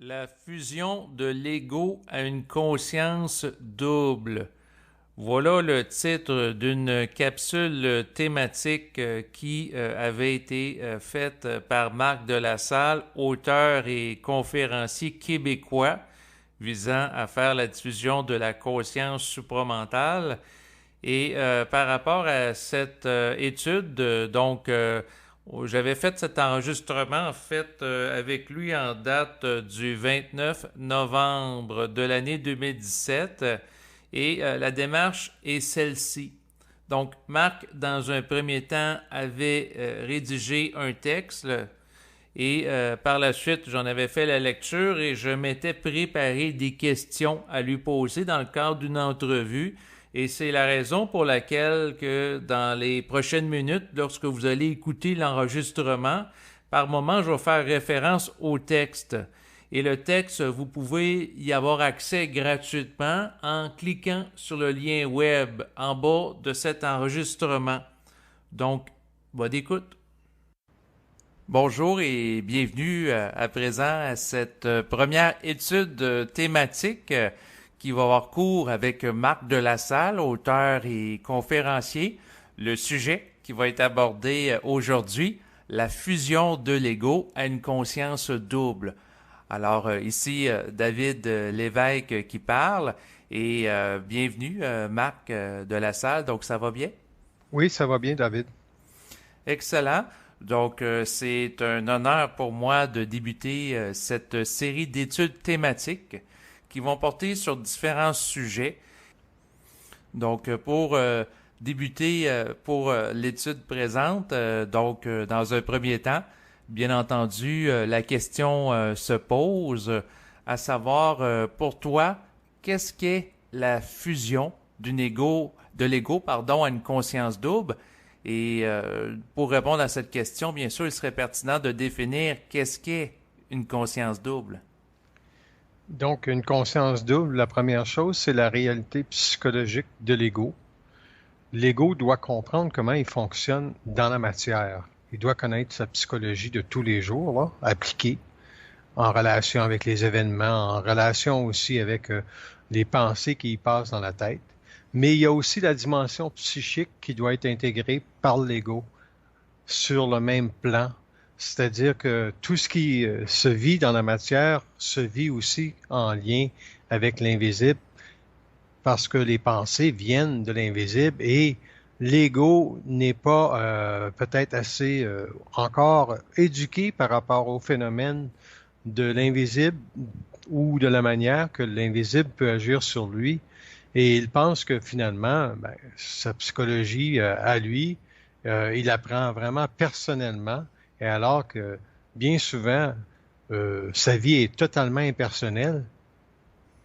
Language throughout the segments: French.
La fusion de l'ego à une conscience double. Voilà le titre d'une capsule thématique qui avait été faite par Marc Delassalle, auteur et conférencier québécois, visant à faire la diffusion de la conscience supramentale. Et par rapport à cette étude, j'avais fait cet enregistrement en fait avec lui en date du 29 novembre de l'année 2017 et la démarche est celle-ci. Donc, Marc, dans un premier temps, avait rédigé un texte et par la suite, j'en avais fait la lecture et je m'étais préparé des questions à lui poser dans le cadre d'une entrevue. Et c'est la raison pour laquelle que dans les prochaines minutes, lorsque vous allez écouter l'enregistrement, par moment, je vais faire référence au texte. Et le texte, vous pouvez y avoir accès gratuitement en cliquant sur le lien web en bas de cet enregistrement. Donc, bonne écoute. Bonjour et bienvenue à présent à cette première étude thématique qui va avoir cours avec Marc Delassalle, auteur et conférencier. Le sujet qui va être abordé aujourd'hui, la fusion de l'ego à une conscience double. Alors ici, David Lévesque qui parle et bienvenue Marc Delassalle. Donc ça va bien? Oui, ça va bien, David. Excellent. Donc, c'est un honneur pour moi de débuter cette série d'études thématiques qui vont porter sur différents sujets. Donc, pour débuter pour l'étude présente, dans un premier temps, bien entendu, la question se pose, à savoir, pour toi, qu'est-ce qu'est la fusion de l'ego, à une conscience double? Et pour répondre à cette question, bien sûr, il serait pertinent de définir qu'est-ce qu'est une conscience double. Donc, une conscience double, la première chose, c'est la réalité psychologique de l'ego. L'ego doit comprendre comment il fonctionne dans la matière. Il doit connaître sa psychologie de tous les jours, là, appliquée en relation avec les événements, en relation aussi avec les pensées qui y passent dans la tête. Mais il y a aussi la dimension psychique qui doit être intégrée par l'ego sur le même plan. C'est-à-dire que tout ce qui se vit dans la matière se vit aussi en lien avec l'invisible parce que les pensées viennent de l'invisible et l'ego n'est pas peut-être assez encore éduqué par rapport au phénomène de l'invisible ou de la manière que l'invisible peut agir sur lui. Et il pense que finalement, sa psychologie à lui, il apprend vraiment personnellement, et alors que bien souvent, sa vie est totalement impersonnelle,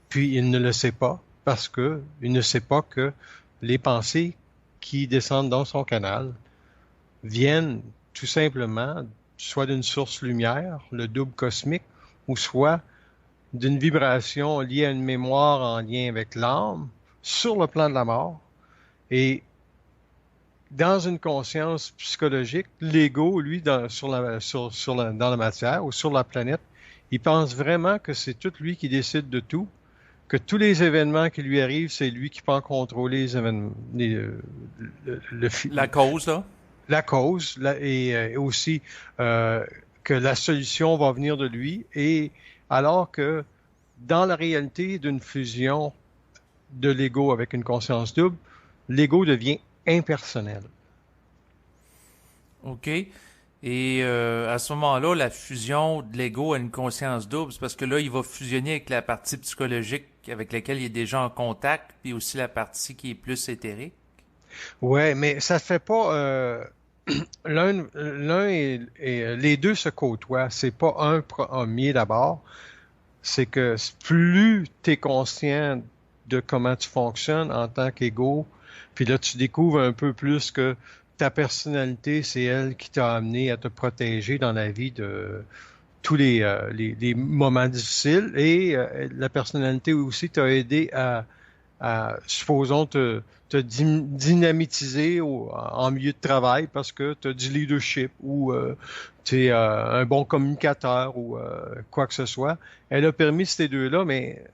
puis il ne le sait pas, parce que il ne sait pas que les pensées qui descendent dans son canal viennent tout simplement soit d'une source lumière, le double cosmique, ou soit d'une vibration liée à une mémoire en lien avec l'âme sur le plan de la mort. Et dans une conscience psychologique, l'ego, lui, dans la matière ou sur la planète, il pense vraiment que c'est tout lui qui décide de tout, que tous les événements qui lui arrivent, c'est lui qui peut en contrôler les événements, La cause, là? la cause, et aussi que la solution va venir de lui, et alors que dans la réalité d'une fusion de l'ego avec une conscience double, l'ego devient impersonnel. OK. Et à ce moment-là, la fusion de l'ego à une conscience double, c'est parce que là, il va fusionner avec la partie psychologique avec laquelle il est déjà en contact, puis aussi la partie qui est plus éthérique. Ouais, mais ça fait pas l'un et les deux se côtoient. C'est pas un premier d'abord. C'est que plus tu es conscient de comment tu fonctionnes en tant qu'ego, puis là tu découvres un peu plus que ta personnalité, c'est elle qui t'a amené à te protéger dans la vie de tous les moments difficiles, et la personnalité aussi t'a aidé à supposons te dynamitiser en milieu de travail parce que tu as du leadership ou tu es un bon communicateur ou quoi que ce soit. Elle a permis ces deux-là, mais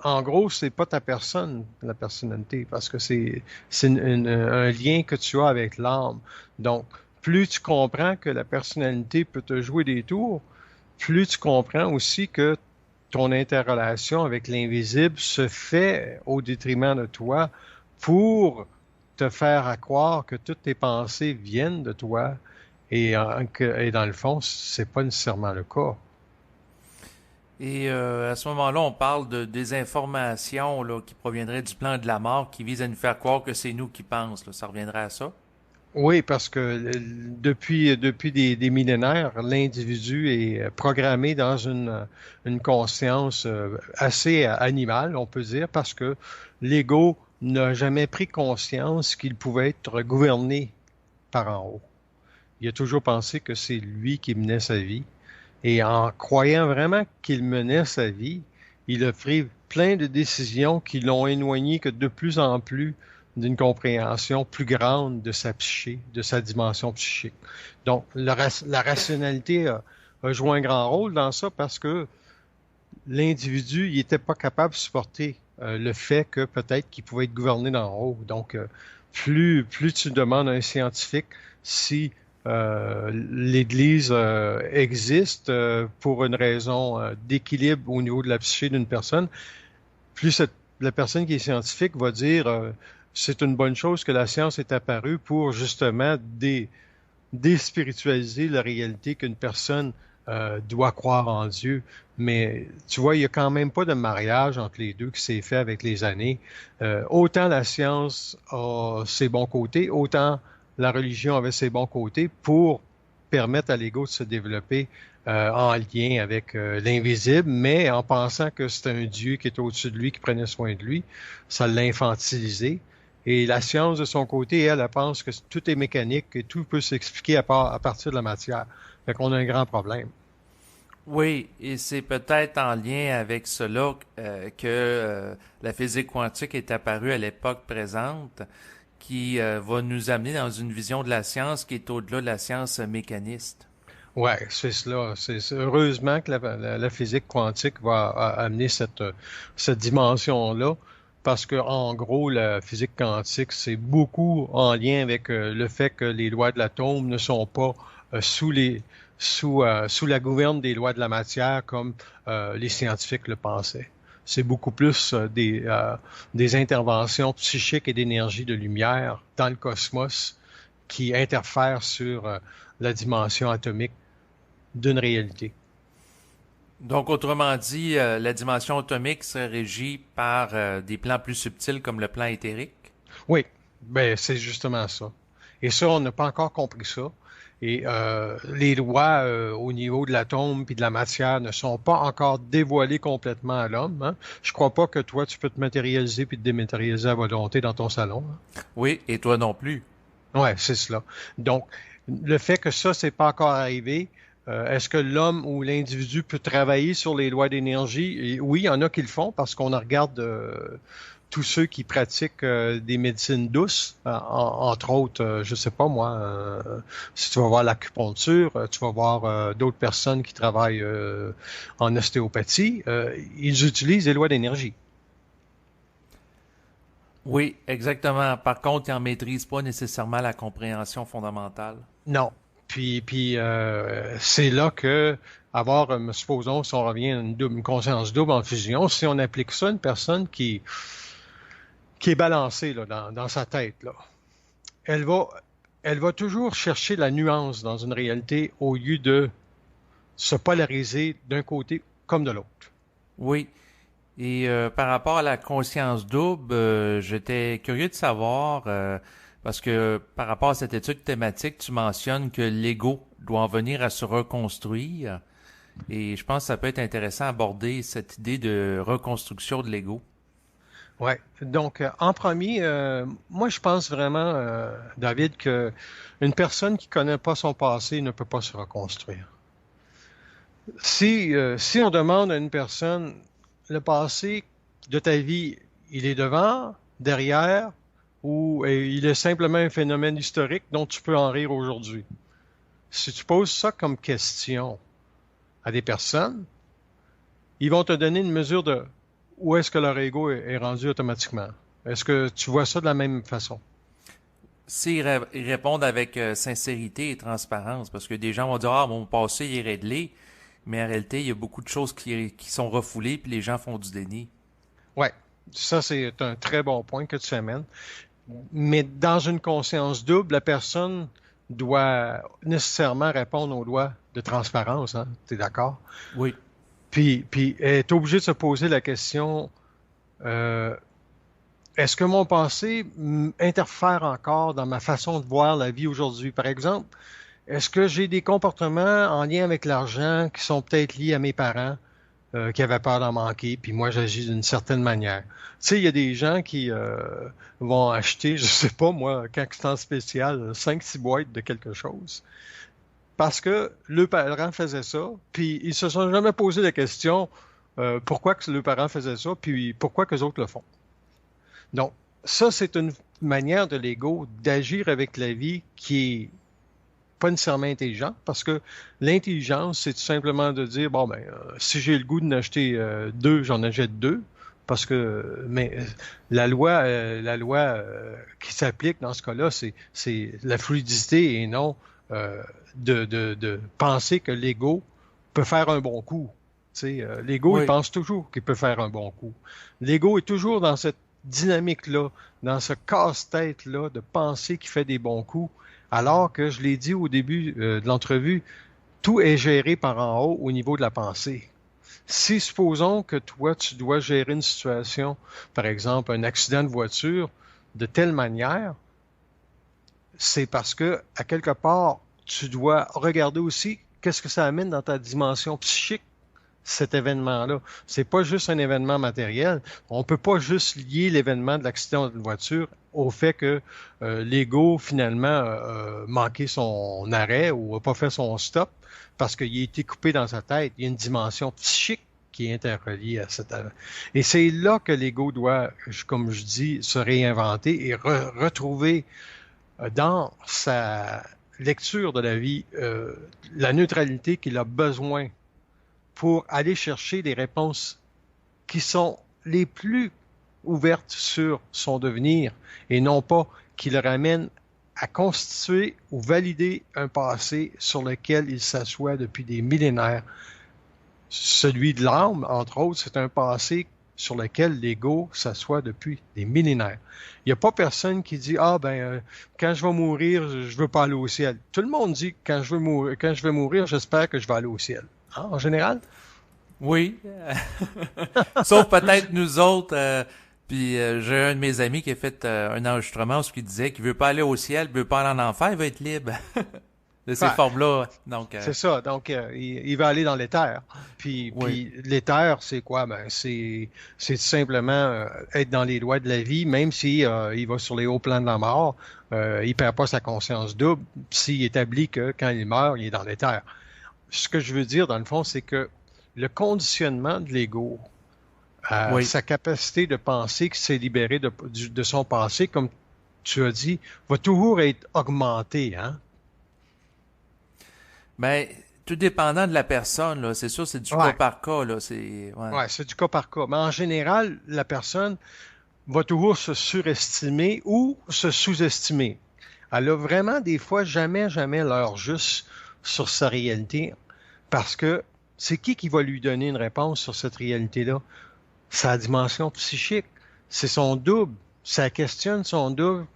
en gros, c'est pas ta personne, la personnalité, parce que c'est un lien que tu as avec l'âme. Donc, plus tu comprends que la personnalité peut te jouer des tours, plus tu comprends aussi que ton interrelation avec l'invisible se fait au détriment de toi pour te faire à croire que toutes tes pensées viennent de toi et dans le fond, c'est pas nécessairement le cas. Et à ce moment-là, on parle de des informations là, qui proviendraient du plan de la mort qui vise à nous faire croire que c'est nous qui pensons. Là. Ça reviendrait à ça? Oui, parce que depuis des millénaires, l'individu est programmé dans une conscience assez animale, on peut dire, parce que l'ego n'a jamais pris conscience qu'il pouvait être gouverné par en haut. Il a toujours pensé que c'est lui qui menait sa vie. Et en croyant vraiment qu'il menait sa vie, il a pris plein de décisions qui l'ont éloigné que de plus en plus d'une compréhension plus grande de sa psyché, de sa dimension psychique. Donc, la rationalité a joué un grand rôle dans ça parce que l'individu, il n'était pas capable de supporter le fait que peut-être qu'il pouvait être gouverné d'en haut. Donc, plus tu demandes à un scientifique si l'Église existe pour une raison d'équilibre au niveau de la psyché d'une personne, plus la personne qui est scientifique va dire c'est une bonne chose que la science est apparue pour justement déspiritualiser la réalité qu'une personne doit croire en Dieu. Mais tu vois, il n'y a quand même pas de mariage entre les deux qui s'est fait avec les années. Autant la science a ses bons côtés, autant la religion avait ses bons côtés pour permettre à l'ego de se développer en lien avec l'invisible, mais en pensant que c'était un Dieu qui était au-dessus de lui, qui prenait soin de lui. Ça l'a infantilisé. Et la science, de son côté, elle pense que tout est mécanique et tout peut s'expliquer à partir de la matière. Fait qu'on a un grand problème. Oui, et c'est peut-être en lien avec cela que la physique quantique est apparue à l'époque présente, qui va nous amener dans une vision de la science qui est au-delà de la science mécaniste. Ouais, c'est cela. Heureusement que la physique quantique va amener cette dimension-là, parce que en gros, la physique quantique, c'est beaucoup en lien avec le fait que les lois de l'atome ne sont pas sous la gouverne des lois de la matière comme les scientifiques le pensaient. C'est beaucoup plus des interventions psychiques et d'énergie de lumière dans le cosmos qui interfèrent sur la dimension atomique d'une réalité. Donc, autrement dit, la dimension atomique serait régie par des plans plus subtils comme le plan éthérique. Oui, ben c'est justement ça. Et ça, on n'a pas encore compris ça. Et les lois au niveau de l'atome puis de la matière ne sont pas encore dévoilées complètement à l'homme. Hein. Je crois pas que toi, tu peux te matérialiser puis te dématérialiser à volonté dans ton salon. Hein. Oui, et toi non plus. Ouais, c'est cela. Donc, le fait que ça, c'est pas encore arrivé, est-ce que l'homme ou l'individu peut travailler sur les lois d'énergie? Et oui, il y en a qui le font parce qu'on regarde tous ceux qui pratiquent des médecines douces, entre autres, je sais pas moi, si tu vas voir l'acupuncture, tu vas voir d'autres personnes qui travaillent en ostéopathie, ils utilisent les lois d'énergie. Oui, exactement. Par contre, ils n'en maîtrisent pas nécessairement la compréhension fondamentale. Non. Puis c'est là que avoir, supposons, si on revient à une conscience double en fusion, si on applique ça à une personne qui est balancée là, dans sa tête, là, elle va, elle va toujours chercher la nuance dans une réalité au lieu de se polariser d'un côté comme de l'autre. Oui. Et par rapport à la conscience double, j'étais curieux de savoir, parce que par rapport à cette étude thématique, tu mentionnes que l'ego doit en venir à se reconstruire. Et je pense que ça peut être intéressant d'aborder cette idée de reconstruction de l'ego. Ouais. Donc, en premier, moi, je pense vraiment, David, que une personne qui connaît pas son passé ne peut pas se reconstruire. Si on demande à une personne le passé de ta vie, il est devant, derrière, ou il est simplement un phénomène historique dont tu peux en rire aujourd'hui. Si tu poses ça comme question à des personnes, ils vont te donner une mesure de où est-ce que leur ego est rendu automatiquement. Est-ce que tu vois ça de la même façon? S'ils ils répondent avec sincérité et transparence, parce que des gens vont dire ah mon passé il est réglé, mais en réalité il y a beaucoup de choses qui sont refoulées puis les gens font du déni. Ouais, ça c'est un très bon point que tu amènes. Mais dans une conscience double, la personne doit nécessairement répondre aux lois de transparence, hein? Tu es d'accord? Oui. Puis elle est obligée de se poser la question, euh, est-ce que mon passé interfère encore dans ma façon de voir la vie aujourd'hui? Par exemple, est-ce que j'ai des comportements en lien avec l'argent qui sont peut-être liés à mes parents qui avaient peur d'en manquer, puis moi j'agis d'une certaine manière. Tu sais, il y a des gens qui vont acheter, je sais pas moi, quand c'est en spécial, 5-6 boîtes de quelque chose, parce que le parent faisait ça, puis ils se sont jamais posé la question pourquoi que le parent faisait ça, puis pourquoi que les autres le font. Donc, ça, c'est une manière de l'ego d'agir avec la vie qui est pas nécessairement intelligent, parce que l'intelligence, c'est tout simplement de dire, bon, ben, si j'ai le goût d'en acheter deux, j'en achète deux, parce que, mais la loi qui s'applique dans ce cas-là, c'est la fluidité et non de penser que l'ego peut faire un bon coup. Tu sais, l'ego, il Oui. pense toujours qu'il peut faire un bon coup. L'ego est toujours dans cette dynamique-là, dans ce casse-tête-là de penser qu'il fait des bons coups, alors que je l'ai dit au début de l'entrevue, tout est géré par en haut au niveau de la pensée. Si supposons que toi, tu dois gérer une situation, par exemple un accident de voiture, de telle manière, c'est parce que, à quelque part, tu dois regarder aussi qu'est-ce que ça amène dans ta dimension psychique, cet événement-là. C'est pas juste un événement matériel. On peut pas juste lier l'événement de l'accident de voiture au fait que l'ego, finalement, manqué son arrêt ou a pas fait son stop parce qu'il a été coupé dans sa tête. Il y a une dimension psychique qui est interreliée à cet événement. Et c'est là que l'ego doit, comme je dis, se réinventer et retrouver dans sa lecture de la vie la neutralité qu'il a besoin pour aller chercher des réponses qui sont les plus ouvertes sur son devenir et non pas qui le ramènent à constituer ou valider un passé sur lequel il s'assoit depuis des millénaires. Celui de l'âme, entre autres, c'est un passé sur lequel l'ego s'assoit depuis des millénaires. Il n'y a pas personne qui dit ah ben quand je vais mourir, je veux pas aller au ciel. Tout le monde dit quand je vais mourir, j'espère que je vais aller au ciel. Hein, en général. Oui. Sauf peut-être nous autres. Puis j'ai un de mes amis qui a fait un enregistrement où il disait qu'il veut pas aller au ciel, il veut pas aller en enfer, il veut être libre de ces Ouais, formes-là. Donc, c'est ça. Donc, il va aller dans l'éther. oui. Puis l'éther, c'est quoi? Ben, c'est tout simplement être dans les lois de la vie, même si il va sur les hauts plans de la mort, il perd pas sa conscience double s'il établit que quand il meurt, il est dans l'éther. Ce que je veux dire, dans le fond, c'est que le conditionnement de l'ego, Oui. sa capacité de penser qu'il s'est libéré de son passé, comme tu as dit, va toujours être augmenté, hein? Ben, tout dépendant de la personne, là, c'est sûr, c'est du cas Ouais. par cas, là. C'est. Ouais. Ouais, c'est du cas par cas. Mais en général, la personne va toujours se surestimer ou se sous-estimer. Elle a vraiment des fois jamais l'heure juste sur sa réalité parce que c'est qui va lui donner une réponse sur cette réalité-là? Sa dimension psychique. C'est son double. Ça questionne son double.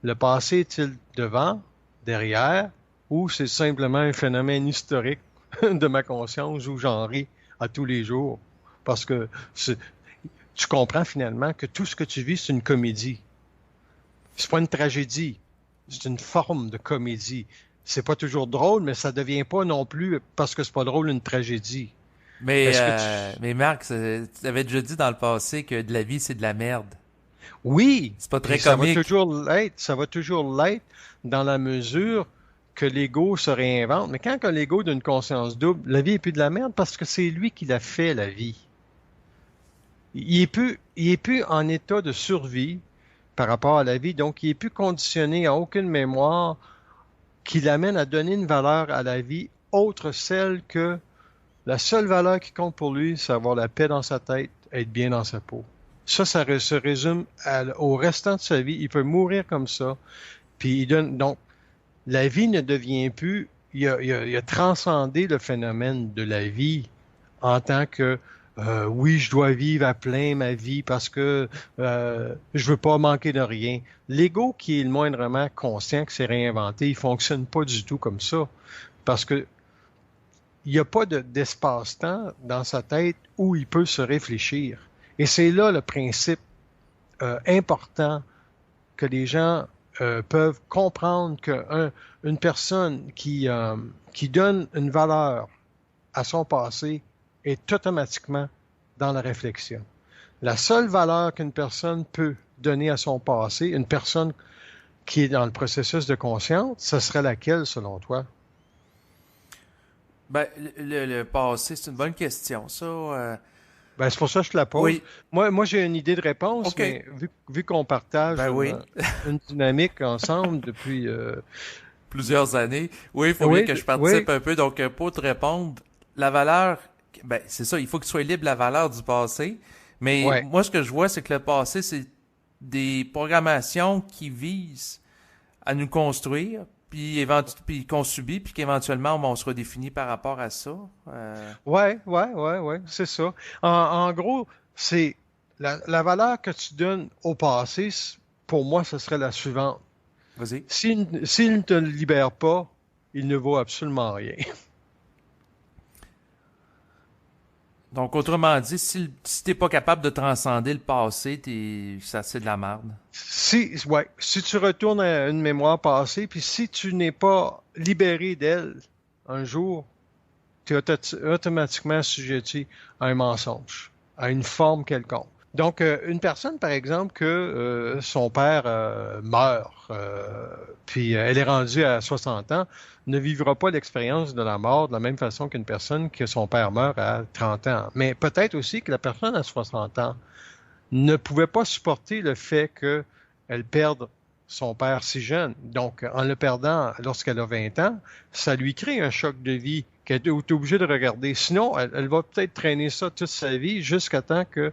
Le passé est-il devant, derrière, ou c'est simplement un phénomène historique de ma conscience où j'en ris à tous les jours? Parce que tu comprends finalement que tout ce que tu vis, c'est une comédie. C'est pas une tragédie. C'est une forme de comédie. C'est pas toujours drôle, mais ça devient pas non plus, parce que c'est pas drôle, une tragédie. Mais, Est-ce que euh, tu... mais Marc, tu avais déjà dit dans le passé que de la vie, c'est de la merde. Oui, C'est pas puis très comique. ça va toujours l'être dans la mesure que l'ego se réinvente. Mais quand que l'ego d'une conscience double, la vie est plus de la merde parce que c'est lui qui l'a fait, la vie. il est plus en état de survie par rapport à la vie, donc il est plus conditionné à aucune mémoire qui l'amène à donner une valeur à la vie autre celle que la seule valeur qui compte pour lui, c'est avoir la paix dans sa tête, être bien dans sa peau. Ça se résume au restant de sa vie. Il peut mourir comme ça. Puis il donne, donc, la vie ne devient plus, il a transcendé le phénomène de la vie en tant que oui, je dois vivre à plein ma vie parce que je veux pas manquer de rien. L'ego qui est le moindrement conscient que c'est réinventé, il fonctionne pas du tout comme ça. Parce que il n'y a pas d'espace-temps dans sa tête où il peut se réfléchir. Et c'est là le principe important que les gens peuvent comprendre qu'une personne qui donne une valeur à son passé est automatiquement dans la réflexion. La seule valeur qu'une personne peut donner à son passé, une personne qui est dans le processus de conscience, ce serait laquelle selon toi? Ben, le passé, c'est une bonne question, ça. Ben, c'est pour ça que je te la pose. Oui, Moi, j'ai une idée de réponse, OK. mais vu qu'on partage Ben oui, une dynamique ensemble depuis... plusieurs années. Oui, il faut bien Oui, que je oui, participe un peu. Donc, pour te répondre, la valeur, ben, c'est ça, il faut qu'il soit libre de la valeur du passé. Mais ouais. moi, ce que je vois, c'est que le passé, c'est des programmations qui visent à nous construire, puis qu'on subit, puis qu'éventuellement, on se redéfinit par rapport à ça. Ouais, c'est ça. En gros, c'est la valeur que tu donnes au passé, pour moi, ce serait la suivante. Vas-y. S'il ne te libère pas, il ne vaut absolument rien. Donc, autrement dit, si t'es pas capable de transcender le passé, ça, c'est de la merde. Si tu retournes à une mémoire passée, puis si tu n'es pas libéré d'elle un jour, tu es automatiquement assujetti à un mensonge, à une forme quelconque. Donc, une personne, par exemple, que son père meurt, puis elle est rendue à 60 ans, ne vivra pas l'expérience de la mort de la même façon qu'une personne que son père meurt à 30 ans. Mais peut-être aussi que la personne à 60 ans ne pouvait pas supporter le fait qu'elle perde son père si jeune. Donc, en le perdant lorsqu'elle a 20 ans, ça lui crée un choc de vie qu'elle est obligée de regarder. Sinon, elle va peut-être traîner ça toute sa vie jusqu'à temps que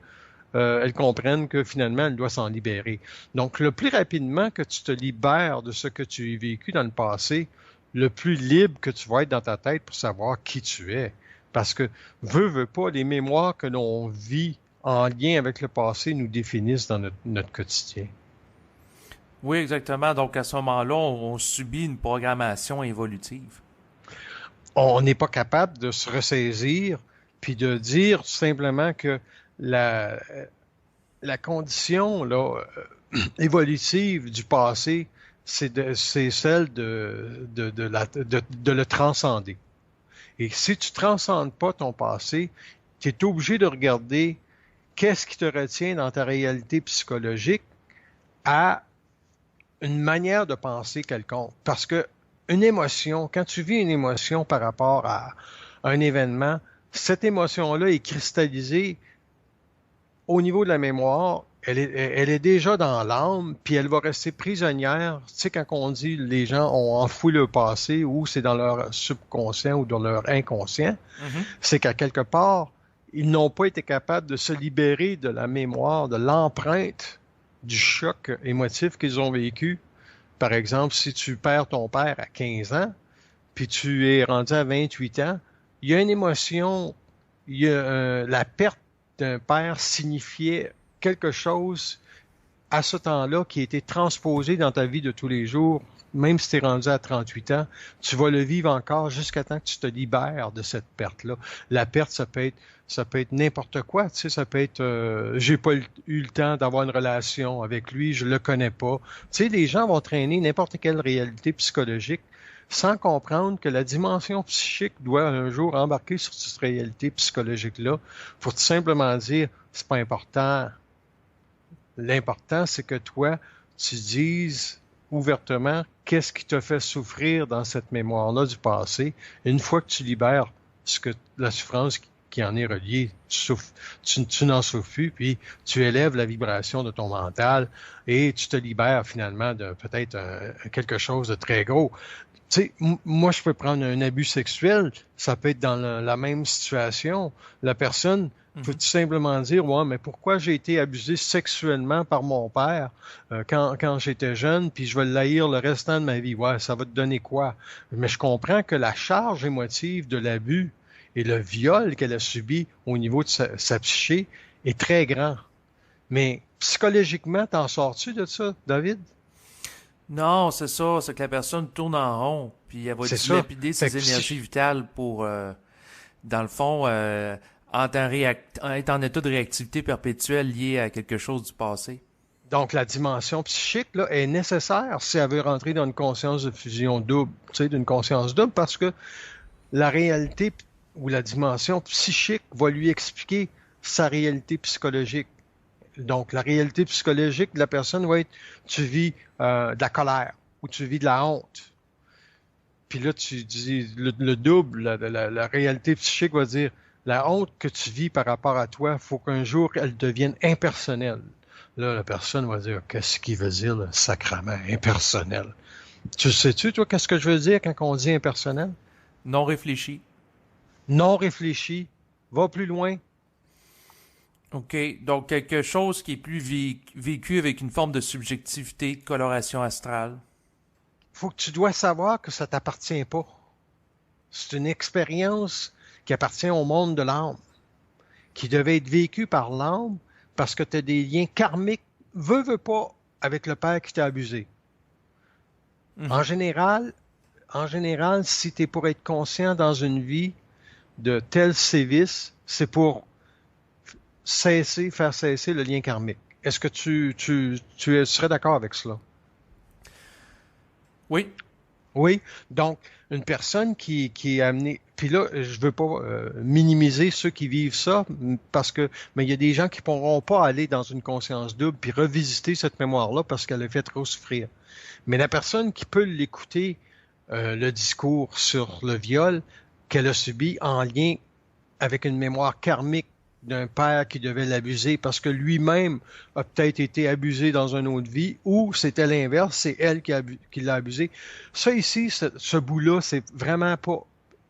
elle comprenne que finalement, elle doit s'en libérer. Donc, le plus rapidement que tu te libères de ce que tu as vécu dans le passé, le plus libre que tu vas être dans ta tête pour savoir qui tu es. Parce que, veux pas, les mémoires que l'on vit en lien avec le passé nous définissent dans notre quotidien. Oui, exactement. Donc, à ce moment-là, on subit une programmation évolutive. On n'est pas capable de se ressaisir puis de dire tout simplement que la, la condition là, évolutive du passé, c'est celle de le transcender. Et si tu transcendes pas ton passé, tu es obligé de regarder qu'est-ce qui te retient dans ta réalité psychologique à une manière de penser quelconque. Parce que une émotion, quand tu vis une émotion par rapport à un événement, cette émotion-là est cristallisée au niveau de la mémoire. Elle est déjà dans l'âme, puis elle va rester prisonnière. Tu sais, quand on dit les gens ont enfoui le passé, ou c'est dans leur subconscient ou dans leur inconscient, Mhm. c'est qu'à quelque part, ils n'ont pas été capables de se libérer de la mémoire, de l'empreinte du choc émotif qu'ils ont vécu. Par exemple, si tu perds ton père à 15 ans, puis tu es rendu à 28 ans, il y a une émotion, la perte d'un père signifiait quelque chose à ce temps-là qui a été transposé dans ta vie de tous les jours, même si tu es rendu à 38 ans, tu vas le vivre encore jusqu'à temps que tu te libères de cette perte-là. La perte, ça peut être n'importe quoi, tu sais, ça peut être j'ai pas eu le temps d'avoir une relation avec lui, je le connais pas. Tu sais, les gens vont traîner n'importe quelle réalité psychologique sans comprendre que la dimension psychique doit un jour embarquer sur cette réalité psychologique-là pour tout simplement dire c'est pas important. L'important, c'est que toi, tu dises ouvertement qu'est-ce qui te fait souffrir dans cette mémoire-là du passé. Une fois que tu libères la souffrance qui en est relié, tu n'en souffres plus, puis tu élèves la vibration de ton mental et tu te libères finalement de peut-être quelque chose de très gros. Tu sais, moi, je peux prendre un abus sexuel, ça peut être dans la même situation. La personne peut tout simplement dire, ouais, mais pourquoi j'ai été abusé sexuellement par mon père quand j'étais jeune, puis je vais l'haïr le restant de ma vie. Ouais, ça va te donner quoi? Mais je comprends que la charge émotive de l'abus et le viol qu'elle a subi au niveau de sa psyché est très grand. Mais psychologiquement, t'en sors-tu de ça, David? Non, c'est ça, c'est que la personne tourne en rond, puis elle va C'est ça. dilapider Fait ses que énergies vitales pour, dans le fond, être en état de réactivité perpétuelle liée à quelque chose du passé. Donc, la dimension psychique là, est nécessaire si elle veut rentrer dans une conscience de fusion double, tu sais, d'une conscience double, parce que la réalité ou la dimension psychique va lui expliquer sa réalité psychologique. Donc, la réalité psychologique de la personne va être, tu vis de la colère ou tu vis de la honte. Puis là, tu dis, le double, la réalité psychique va dire, la honte que tu vis par rapport à toi, il faut qu'un jour, elle devienne impersonnelle. Là, la personne va dire, qu'est-ce qu'il veut dire, le sacrament impersonnel? Tu sais-tu, toi, qu'est-ce que je veux dire quand on dit impersonnel? Non réfléchi. Non réfléchi. Va plus loin. OK, donc quelque chose qui est plus vécu avec une forme de subjectivité, coloration astrale. Faut que tu dois savoir que ça t'appartient pas. C'est une expérience qui appartient au monde de l'âme, qui devait être vécue par l'âme parce que tu as des liens karmiques, veux pas, avec le père qui t'a abusé. En général, si tu es pour être conscient dans une vie de tel sévice, c'est pour faire cesser le lien karmique. Est-ce que tu serais d'accord avec cela? Oui. Oui. Donc, une personne qui est amenée. Puis là, je veux pas minimiser ceux qui vivent ça, mais il y a des gens qui pourront pas aller dans une conscience double puis revisiter cette mémoire-là parce qu'elle a fait trop souffrir. Mais la personne qui peut l'écouter, le discours sur le viol qu'elle a subi en lien avec une mémoire karmique d'un père qui devait l'abuser parce que lui-même a peut-être été abusé dans une autre vie ou c'était l'inverse, c'est elle qui l'a abusé. Ça ici, ce bout-là, c'est vraiment pas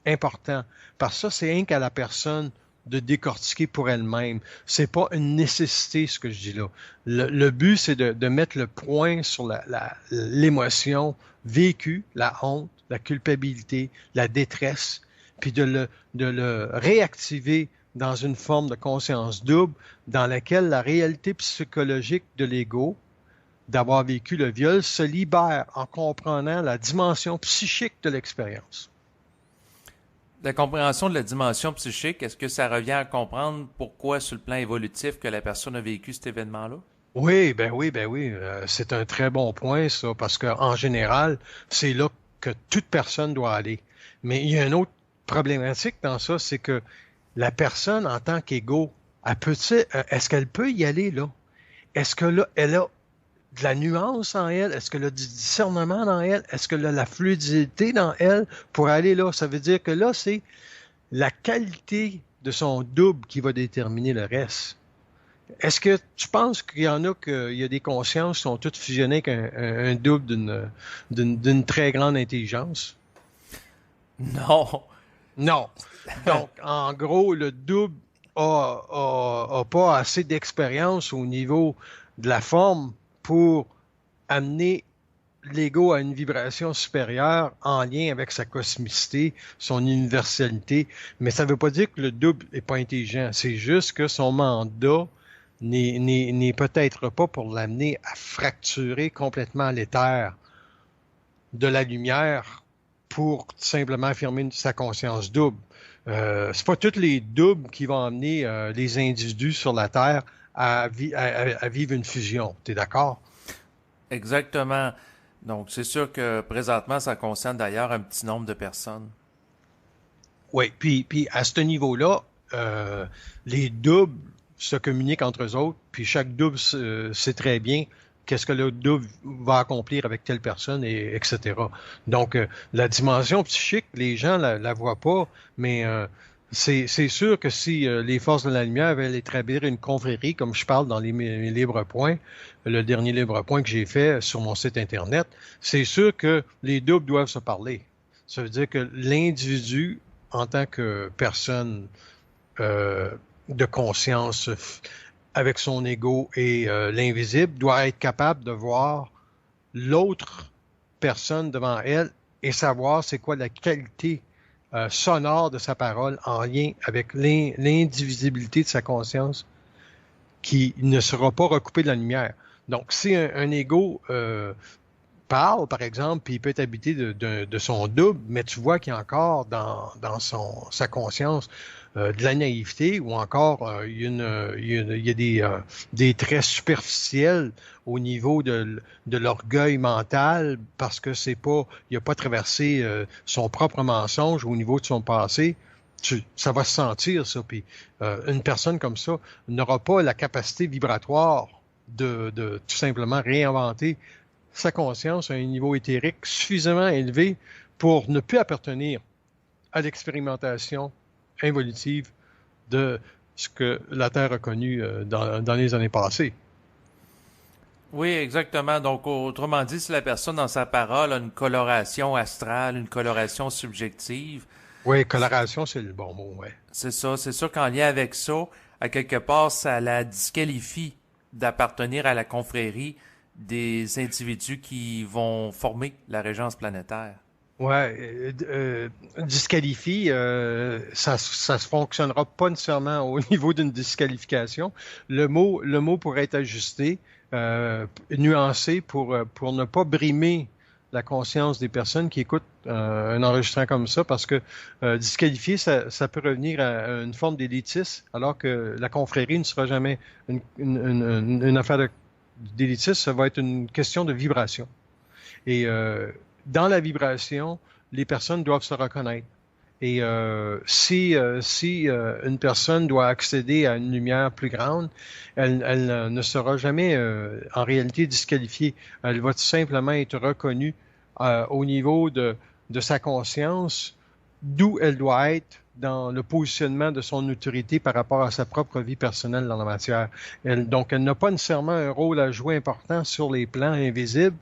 important parce que ça, c'est rien qu'à la personne de décortiquer pour elle-même. C'est pas une nécessité, ce que je dis là. Le but, c'est de mettre le point sur l'émotion vécue, la honte, la culpabilité, la détresse, puis de le réactiver dans une forme de conscience double dans laquelle la réalité psychologique de l'ego, d'avoir vécu le viol, se libère en comprenant la dimension psychique de l'expérience. La compréhension de la dimension psychique, est-ce que ça revient à comprendre pourquoi, sur le plan évolutif, que la personne a vécu cet événement-là? Oui, ben oui, ben oui. C'est un très bon point, ça, parce qu'en général, c'est là que toute personne doit aller. Mais il y a une autre problématique dans ça, c'est que la personne, en tant qu'ego, est-ce qu'elle peut y aller, là? Est-ce que là, elle a de la nuance en elle? Est-ce qu'elle a du discernement dans elle? Est-ce qu'elle a la fluidité dans elle pour aller là? Ça veut dire que là, c'est la qualité de son double qui va déterminer le reste. Est-ce que tu penses qu'il y en a des consciences qui sont toutes fusionnées avec un double d'une très grande intelligence? Non. Non. Donc, en gros, le double a pas assez d'expérience au niveau de la forme pour amener l'ego à une vibration supérieure en lien avec sa cosmicité, son universalité. Mais ça ne veut pas dire que le double n'est pas intelligent. C'est juste que son mandat n'est peut-être pas pour l'amener à fracturer complètement l'éther de la lumière pour simplement affirmer sa conscience double. C'est pas tous les doubles qui vont amener les individus sur la Terre à vivre une fusion. Tu es d'accord? Exactement. Donc, c'est sûr que présentement, ça concerne d'ailleurs un petit nombre de personnes. Oui, puis à ce niveau-là, les doubles se communiquent entre eux autres, puis chaque double sait très bien qu'est-ce que le double va accomplir avec telle personne, etc. Donc, la dimension psychique, les gens la voient pas, mais C'est sûr que si les forces de la lumière veulent établir une confrérie, comme je parle dans mes livres points, le dernier livre point que j'ai fait sur mon site Internet, c'est sûr que les doubles doivent se parler. Ça veut dire que l'individu, en tant que personne euh, de conscience avec son ego et l'invisible, doit être capable de voir l'autre personne devant elle et savoir c'est quoi la qualité sonore de sa parole en lien avec l'indivisibilité de sa conscience qui ne sera pas recoupée de la lumière. Donc, si un ego parle, par exemple, puis il peut être habité de son double, mais tu vois qu'il y a encore dans sa conscience de la naïveté ou encore il y a des traits superficiels au niveau de l'orgueil mental parce que c'est pas, il n'a pas traversé son propre mensonge au niveau de son passé. Ça va se sentir, ça. Puis une personne comme ça n'aura pas la capacité vibratoire de tout simplement réinventer sa conscience à un niveau éthérique suffisamment élevé pour ne plus appartenir à l'expérimentation involutive de ce que la Terre a connu dans les années passées. Oui, exactement. Donc, autrement dit, si la personne dans sa parole a une coloration astrale, une coloration subjective, Oui, coloration, c'est le bon mot, ouais. c'est ça. C'est sûr qu'en lien avec ça, à quelque part, ça la disqualifie d'appartenir à la confrérie des individus qui vont former la régence planétaire. Ouais, disqualifie, ça se fonctionnera pas nécessairement au niveau d'une disqualification. Le mot pourrait être ajusté, nuancé pour ne pas brimer la conscience des personnes qui écoutent un enregistrement comme ça, parce que disqualifier, ça peut revenir à une forme d'élitisme, alors que la confrérie ne sera jamais une affaire d'élitisme, ça va être une question de vibration. Et dans la vibration, les personnes doivent se reconnaître. Et si une personne doit accéder à une lumière plus grande, elle ne sera jamais en réalité disqualifiée. Elle va tout simplement être reconnue au niveau de sa conscience, d'où elle doit être dans le positionnement de son autorité par rapport à sa propre vie personnelle dans la matière. Donc, elle n'a pas nécessairement un rôle à jouer important sur les plans invisibles,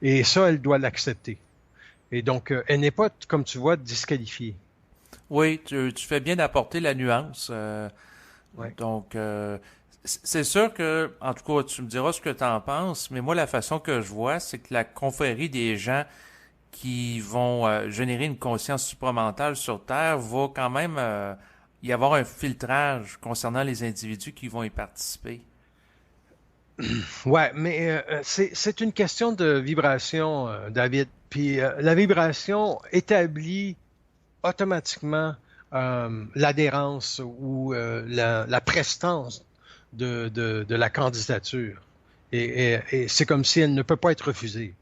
et ça, elle doit l'accepter. Et donc, elle n'est pas, comme tu vois, disqualifiée. Oui, tu fais bien d'apporter la nuance. Ouais. Donc, c'est sûr que, en tout cas, tu me diras ce que tu en penses, mais moi, la façon que je vois, c'est que la confrérie des gens qui vont générer une conscience supramentale sur Terre va quand même y avoir un filtrage concernant les individus qui vont y participer. Ouais, mais c'est une question de vibration, David. Puis la vibration établit automatiquement l'adhérence ou la prestance de la candidature. Et c'est comme si elle ne peut pas être refusée.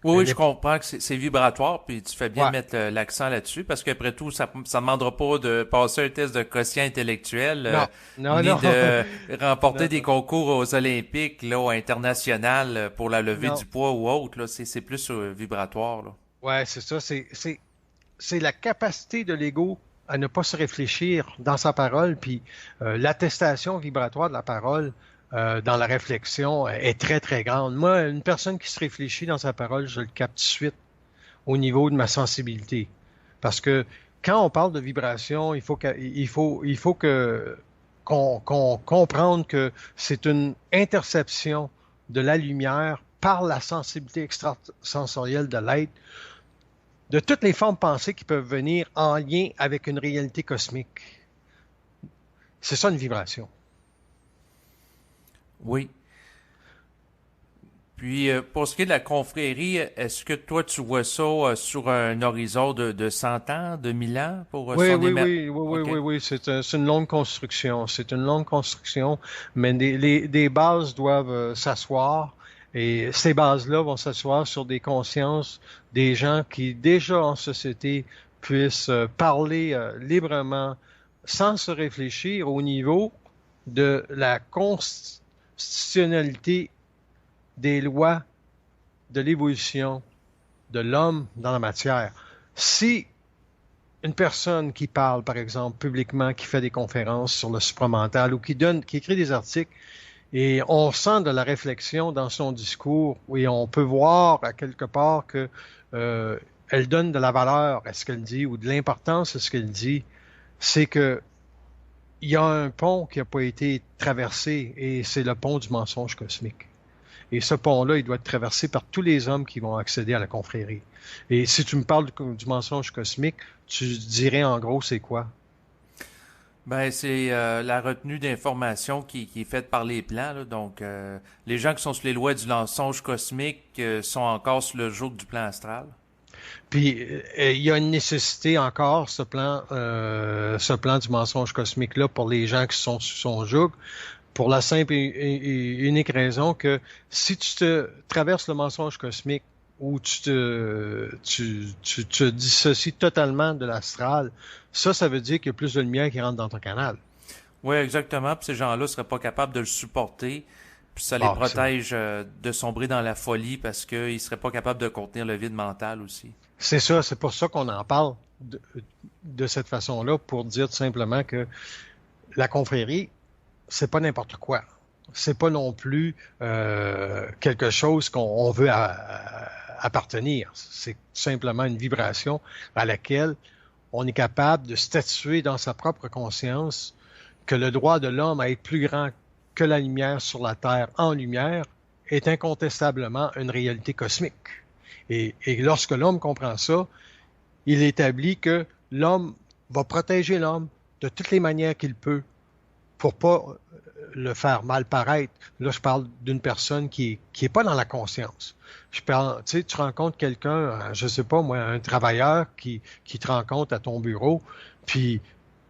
Oui, oui, Elle je est... comprends que c'est vibratoire, puis tu fais bien de Ouais. mettre l'accent là-dessus, parce qu'après tout, ça ne demandera pas de passer un test de quotient intellectuel, Non, non, ni non, de remporter non, des non, concours aux Olympiques, là, international, pour la levée non. du poids ou autre, là. C'est plus vibratoire, là. Ouais, c'est ça. C'est la capacité de l'ego à ne pas se réfléchir dans sa parole, puis l'attestation vibratoire de la parole dans la réflexion est très, très grande. Moi, une personne qui se réfléchit dans sa parole, je le capte tout de suite au niveau de ma sensibilité. Parce que quand on parle de vibration, il faut qu'on comprenne que c'est une interception de la lumière par la sensibilité extrasensorielle de l'être de toutes les formes pensées qui peuvent venir en lien avec une réalité cosmique. C'est ça une vibration. Oui. Puis, pour ce qui est de la confrérie, est-ce que toi, tu vois ça sur un horizon de 100 ans, de 1000 ans, pour Oui, son oui, émergence? oui, oui, oui, OK. oui, oui. C'est une longue construction. C'est une longue construction, mais des bases doivent s'asseoir. Et ces bases-là vont s'asseoir sur des consciences des gens qui, déjà en société, puissent parler librement, sans se réfléchir au niveau de la constitutionnalité des lois de l'évolution de l'homme dans la matière. Si une personne qui parle, par exemple, publiquement, qui fait des conférences sur le supramental ou qui écrit des articles, et on sent de la réflexion dans son discours, et on peut voir à quelque part que elle donne de la valeur à ce qu'elle dit ou de l'importance à ce qu'elle dit, c'est que il y a un pont qui n'a pas été traversé, et c'est le pont du mensonge cosmique. Et ce pont-là, il doit être traversé par tous les hommes qui vont accéder à la confrérie. Et si tu me parles du mensonge cosmique, tu dirais en gros c'est quoi? Ben, c'est la retenue d'informations qui est faite par les plans, là. Donc, les gens qui sont sur les lois du mensonge cosmique sont encore sur le joug du plan astral. Puis il y a une nécessité encore, ce plan du mensonge cosmique-là pour les gens qui sont sous son joug, pour la simple et unique raison que si tu te traverses le mensonge cosmique ou tu te dissocies totalement de l'astral, ça veut dire qu'il y a plus de lumière qui rentre dans ton canal. Oui, exactement. Puis ces gens-là seraient pas capables de le supporter. Puis ça les Ah, protège de sombrer dans la folie parce qu'ils seraient pas capables de contenir le vide mental aussi. c'est ça, c'est pour ça qu'on en parle de cette façon-là, pour dire tout simplement que la confrérie, c'est pas n'importe quoi. C'est pas non plus quelque chose qu'on veut appartenir. C'est simplement une vibration à laquelle on est capable de statuer dans sa propre conscience que le droit de l'homme à être plus grand que la lumière sur la Terre en lumière est incontestablement une réalité cosmique. Et lorsque l'homme comprend ça, il établit que l'homme va protéger l'homme de toutes les manières qu'il peut pour pas le faire mal paraître. Là, je parle d'une personne qui est pas dans la conscience. Je parle, tu sais, tu rencontres quelqu'un, je sais pas moi, un travailleur qui te rencontre à ton bureau, puis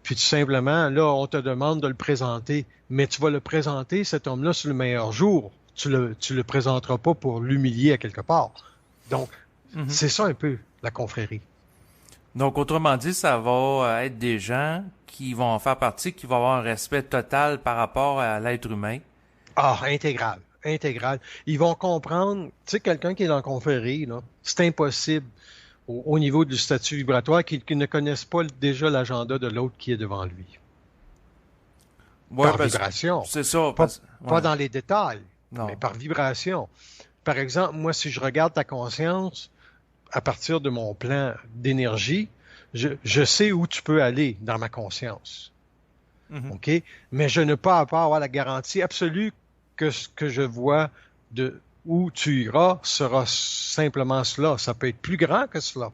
tout simplement, là, on te demande de le présenter, mais tu vas le présenter, cet homme-là, sur le meilleur jour. Tu le présenteras pas pour l'humilier à quelque part. Donc, Mhm. c'est ça un peu, la confrérie. Donc, autrement dit, ça va être des gens qui vont en faire partie, qui vont avoir un respect total par rapport à l'être humain. Ah, intégral, intégral. Ils vont comprendre, tu sais, quelqu'un qui est dans la confrérie, là, c'est impossible au niveau du statut vibratoire qu'ils ne connaissent pas déjà l'agenda de l'autre qui est devant lui. Ouais, Par parce que vibration. c'est ça. Pas, pas Ouais, dans les détails, mais non. par vibration. Par exemple, moi, si je regarde ta conscience à partir de mon plan d'énergie, je sais où tu peux aller dans ma conscience. Mhm. OK? Mais je ne peux pas avoir la garantie absolue que ce que je vois de où tu iras sera simplement cela. Ça peut être plus grand que cela.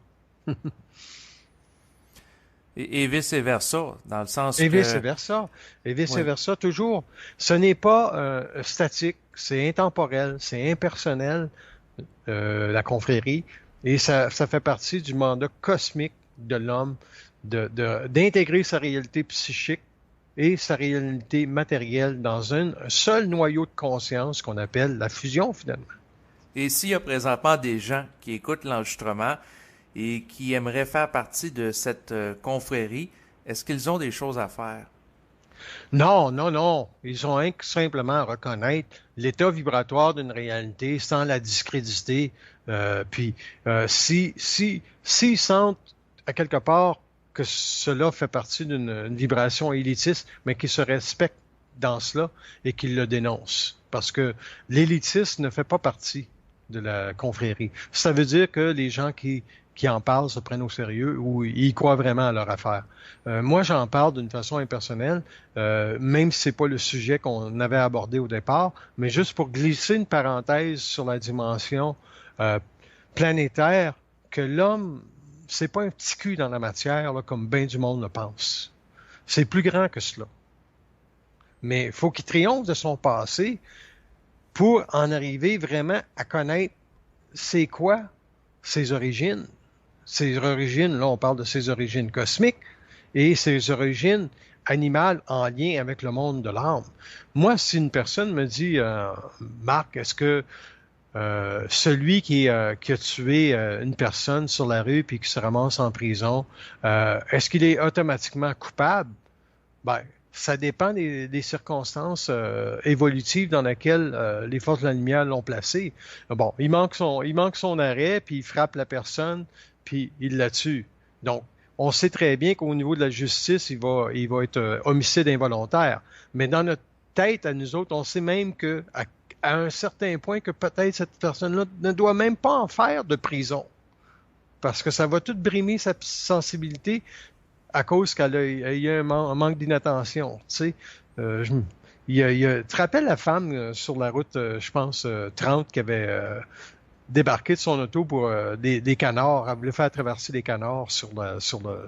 Et vice-versa, dans le sens Et que... vice-versa. Et Oui. vice-versa, toujours. Ce n'est pas statique, c'est intemporel, c'est impersonnel, la confrérie, et ça fait partie du mandat cosmique de l'homme d'intégrer sa réalité psychique et sa réalité matérielle dans un seul noyau de conscience qu'on appelle la fusion, finalement. Et s'il y a présentement des gens qui écoutent l'enregistrement et qui aimeraient faire partie de cette confrérie, est-ce qu'ils ont des choses à faire? Non, non, non. Ils ont simplement à reconnaître l'état vibratoire d'une réalité sans la discréditer. S'ils sentent à quelque part que cela fait partie d'une vibration élitiste, mais qu'ils se respectent dans cela et qu'ils le dénoncent. Parce que l'élitisme ne fait pas partie de la confrérie. Ça veut dire que les gens qui en parlent se prennent au sérieux ou ils croient vraiment à leur affaire. Moi, j'en parle d'une façon impersonnelle, même si c'est pas le sujet qu'on avait abordé au départ, mais juste pour glisser une parenthèse sur la dimension euh, planétaire, que l'homme, c'est pas un petit cul dans la matière, là, comme bien du monde le pense. C'est plus grand que cela. Mais il faut qu'il triomphe de son passé pour en arriver vraiment à connaître c'est quoi ses origines. Ses origines, là, on parle de ses origines cosmiques et ses origines animales en lien avec le monde de l'âme. Moi, si une personne me dit, Marc, est-ce que celui qui a tué une personne sur la rue puis qui se ramasse en prison, est-ce qu'il est automatiquement coupable? Ben, ça dépend des circonstances évolutives dans lesquelles les forces de la lumière l'ont placé. Bon, il manque son arrêt, puis il frappe la personne, puis il la tue. Donc, on sait très bien qu'au niveau de la justice, il va être homicide involontaire. Mais dans notre tête, à nous autres, on sait même que à un certain point que peut-être cette personne-là ne doit même pas en faire de prison. Parce que ça va tout brimer sa sensibilité à cause qu'elle a eu un manque d'inattention. Tu sais, tu te rappelles la femme sur la route, je pense, 30, qui avait débarqué de son auto pour des canards. Elle voulait faire traverser des canards sur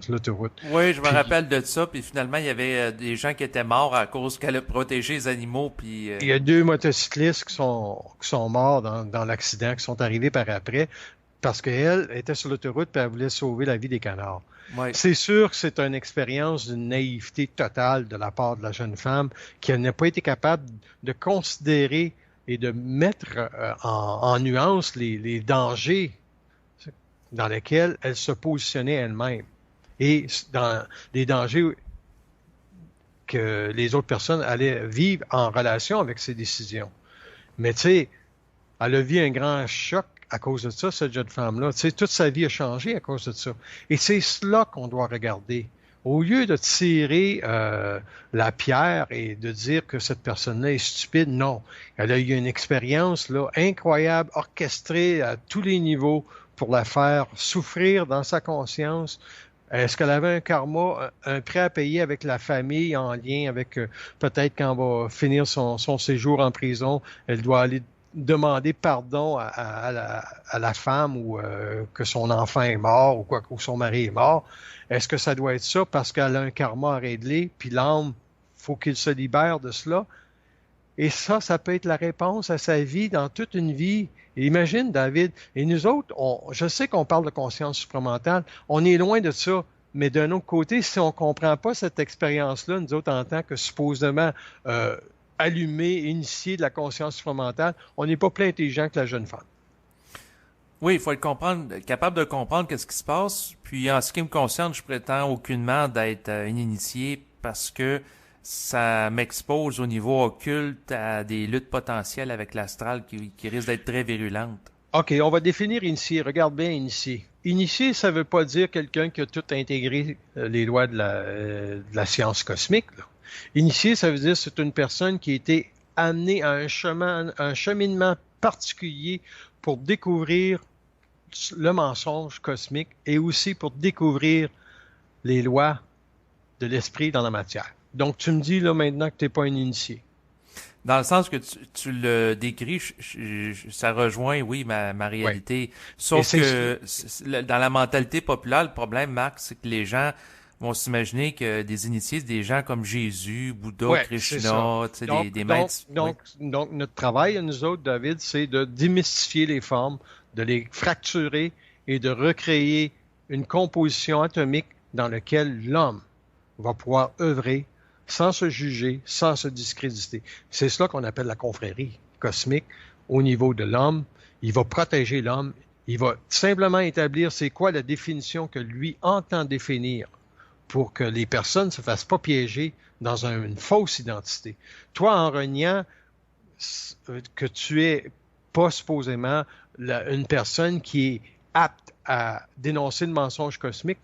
l'autoroute. Oui, je me Puis, rappelle de ça. Puis finalement, il y avait des gens qui étaient morts à cause qu'elle a protégé les animaux. Puis, il y a 2 motocyclistes qui sont morts dans l'accident, qui sont arrivés par après, parce qu'elle était sur l'autoroute et elle voulait sauver la vie des canards. ouais. C'est sûr que c'est une expérience d'une naïveté totale de la part de la jeune femme qui n'a pas été capable de considérer et de mettre en nuance les dangers dans lesquels elle se positionnait elle-même et dans les dangers que les autres personnes allaient vivre en relation avec ces décisions. Mais tu sais, elle a vu un grand choc à cause de ça, cette jeune femme-là. Tu sais, toute sa vie a changé à cause de ça. Et c'est cela qu'on doit regarder. Au lieu de tirer la pierre et de dire que cette personne-là est stupide, non. Elle a eu une expérience là, incroyable, orchestrée à tous les niveaux pour la faire souffrir dans sa conscience. Est-ce qu'elle avait un karma, un prêt à payer avec la famille en lien avec peut-être quand elle va finir son séjour en prison, elle doit aller demander pardon à la femme ou que son enfant est mort ou quoi, ou son mari est mort. Est-ce que ça doit être ça parce qu'elle a un karma à régler, puis l'âme, faut qu'il se libère de cela? Et ça peut être la réponse à sa vie dans toute une vie. Et imagine, David, et nous autres, je sais qu'on parle de conscience supramentale, on est loin de ça, mais d'un autre côté, si on ne comprend pas cette expérience-là, nous autres, en tant que supposément allumés, initiés de la conscience supramentale, on n'est pas plus intelligent que la jeune femme. Oui, il faut être capable de comprendre qu'est-ce qui se passe. Puis en ce qui me concerne, je prétends aucunement d'être un initié parce que ça m'expose au niveau occulte à des luttes potentielles avec l'astral qui risquent d'être très virulentes. OK, on va définir initié. Regarde bien initié. Initié, ça ne veut pas dire quelqu'un qui a tout intégré les lois de la science cosmique, là. Initié, ça veut dire que c'est une personne qui a été amenée à un cheminement particulier pour découvrir le mensonge cosmique et aussi pour découvrir les lois de l'esprit dans la matière. Donc, tu me dis là maintenant que tu n'es pas un initié. Dans le sens que tu le décris, ça rejoint, oui, ma réalité. Oui. Sauf que dans la mentalité populaire, le problème, Marc, c'est que les gens vont s'imaginer que des initiés, c'est des gens comme Jésus, Bouddha, ouais, Krishna, des maîtres. Donc, notre travail à nous autres, David, c'est de démystifier les formes, de les fracturer et de recréer une composition atomique dans laquelle l'homme va pouvoir œuvrer sans se juger, sans se discréditer. C'est cela qu'on appelle la confrérie cosmique au niveau de l'homme. Il va protéger l'homme. Il va simplement établir c'est quoi la définition que lui entend définir pour que les personnes ne se fassent pas piéger dans une fausse identité. Toi, en reniant que tu es pas supposément une personne qui est apte à dénoncer le mensonge cosmique,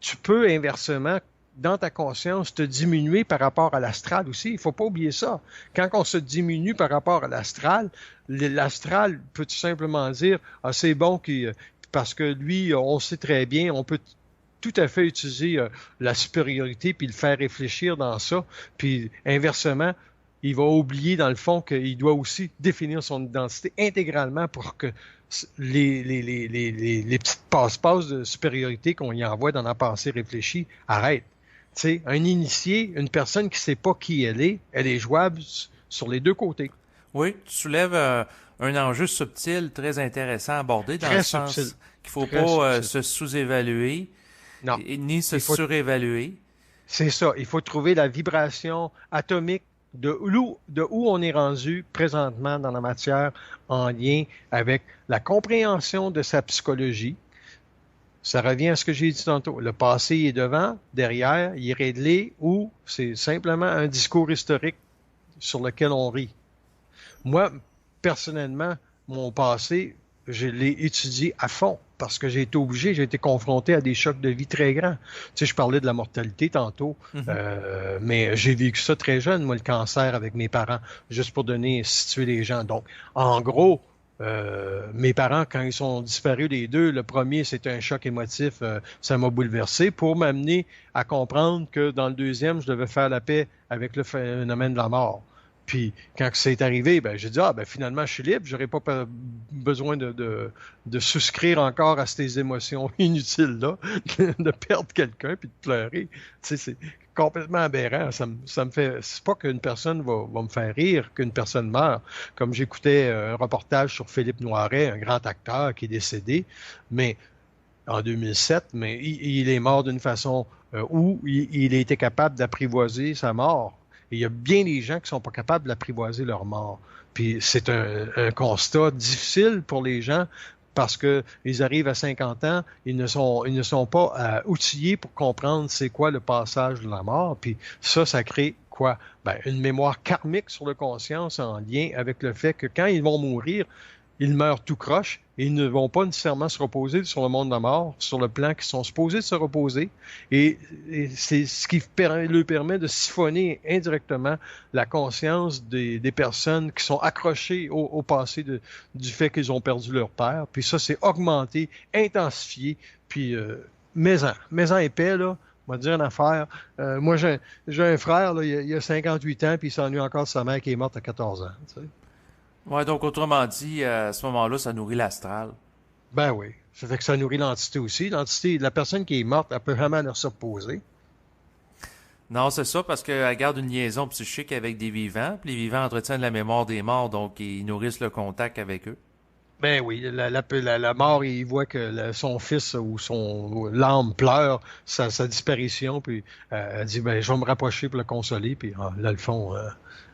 tu peux inversement, dans ta conscience, te diminuer par rapport à l'astral aussi. Il ne faut pas oublier ça. Quand on se diminue par rapport à l'astral peut tout simplement dire « Ah, c'est bon parce que lui, on sait très bien, on peut tout à fait utiliser la supériorité puis le faire réfléchir dans ça. Puis inversement, il va oublier dans le fond qu'il doit aussi définir son identité intégralement pour que les petites passe-passe de supériorité qu'on y envoie dans la pensée réfléchie arrêtent. Tu sais, un initié, une personne qui ne sait pas qui elle est jouable sur les deux côtés. Oui, tu soulèves un enjeu subtil très intéressant à aborder dans le sens qu'il ne faut pas se sous-évaluer ni se surévaluer. C'est ça. Il faut trouver la vibration atomique de où on est rendu présentement dans la matière en lien avec la compréhension de sa psychologie. Ça revient à ce que j'ai dit tantôt. Le passé il est devant, derrière, il est réglé ou c'est simplement un discours historique sur lequel on rit. Moi, personnellement, mon passé, je l'ai étudié à fond. parce que j'ai été obligé, j'ai été confronté à des chocs de vie très grands. Tu sais, je parlais de la mortalité tantôt, mais j'ai vécu ça très jeune, moi, le cancer avec mes parents, juste pour situer les gens. Donc, en gros, mes parents, quand ils sont disparus les deux, le premier, c'était un choc émotif, ça m'a bouleversé pour m'amener à comprendre que dans le deuxième, je devais faire la paix avec le phénomène de la mort. Puis quand c'est arrivé, ben j'ai dit finalement je suis libre, j'aurais pas besoin de souscrire encore à ces émotions inutiles là, de perdre quelqu'un puis de pleurer. Tu sais, c'est complètement aberrant. Ça me fait, c'est pas qu'une personne va me faire rire qu'une personne meurt. Comme j'écoutais un reportage sur Philippe Noiret, un grand acteur qui est décédé, mais en 2007, mais il est mort d'une façon où il a été capable d'apprivoiser sa mort. Et il y a bien des gens qui ne sont pas capables d'apprivoiser leur mort. Puis c'est un constat difficile pour les gens parce qu'ils arrivent à 50 ans, ils ne sont pas outillés pour comprendre c'est quoi le passage de la mort. Puis ça crée quoi? Une mémoire karmique sur le conscience en lien avec le fait que quand ils vont mourir, ils meurent tout croche et ils ne vont pas nécessairement se reposer sur le monde de la mort, sur le plan qu'ils sont supposés se reposer. Et c'est ce qui leur permet de siphonner indirectement la conscience des personnes qui sont accrochées au passé du fait qu'ils ont perdu leur père. Puis ça, c'est augmenté, intensifié. Puis mais en épais, là, on va dire une affaire. Moi, j'ai un frère, là, il a 58 ans, puis il s'ennuie encore de sa mère qui est morte à 14 ans. Tu sais. Ouais, donc autrement dit, à ce moment-là, ça nourrit l'astral. Ben oui. Ça fait que ça nourrit l'entité aussi. L'entité, la personne qui est morte, elle peut jamais se reposer. Non, c'est ça, parce qu'elle garde une liaison psychique avec des vivants, puis les vivants entretiennent la mémoire des morts, donc ils nourrissent le contact avec eux. Ben oui, la mort, il voit que son fils ou l'âme pleure sa disparition, puis elle dit, je vais me rapprocher pour le consoler, puis là, le fond,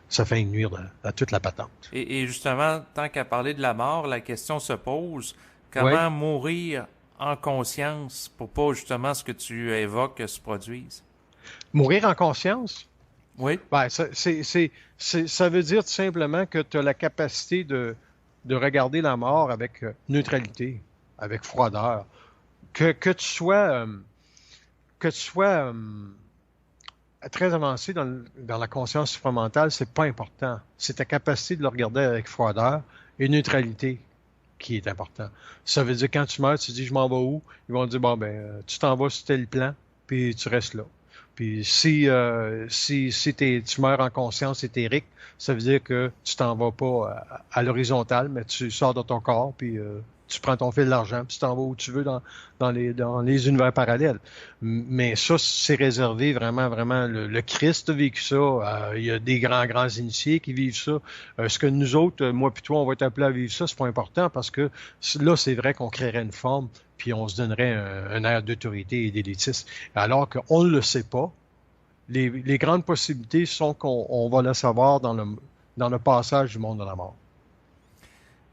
ça fait nuire à toute la patente. Et justement, tant qu'à parler de la mort, la question se pose, comment mourir en conscience pour pas justement ce que tu évoques se produise? Mourir en conscience? Oui. Ça veut dire tout simplement que tu as la capacité de regarder la mort avec neutralité, avec froideur. Que tu sois très avancé dans la conscience supramentale, c'est pas important. C'est ta capacité de le regarder avec froideur et neutralité qui est important. Ça veut dire quand tu meurs, tu dis je m'en vais où? Ils vont dire tu t'en vas sur tel plan, puis tu restes là. Puis si tu meurs en conscience éthérique, ça veut dire que tu t'en vas pas à l'horizontale, mais tu sors de ton corps, puis tu prends ton fil d'argent, puis tu t'en vas où tu veux dans les univers parallèles. Mais ça, c'est réservé vraiment, vraiment. Le Christ a vécu ça. Il y a des grands initiés qui vivent ça. Ce que nous autres, moi puis toi, on va être appelés à vivre ça, c'est pas important parce que là, c'est vrai qu'on créerait une forme, puis on se donnerait un air d'autorité et d'élitisme. Alors qu'on ne le sait pas. Les grandes possibilités sont qu'on va le savoir dans le passage du monde de la mort.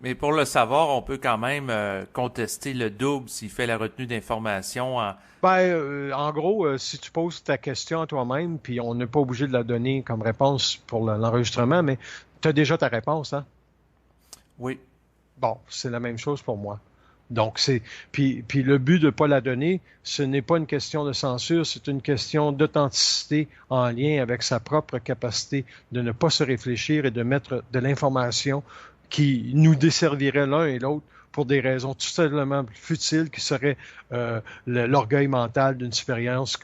Mais pour le savoir, on peut quand même contester le double s'il fait la retenue d'informations. En gros, si tu poses ta question à toi-même, puis on n'est pas obligé de la donner comme réponse pour l'enregistrement, mais tu as déjà ta réponse, hein? Oui. Bon, c'est la même chose pour moi. Donc, puis le but de ne pas la donner, ce n'est pas une question de censure, c'est une question d'authenticité en lien avec sa propre capacité de ne pas se réfléchir et de mettre de l'information qui nous desservirait l'un et l'autre pour des raisons tout simplement futiles qui seraient l'orgueil mental d'une expérience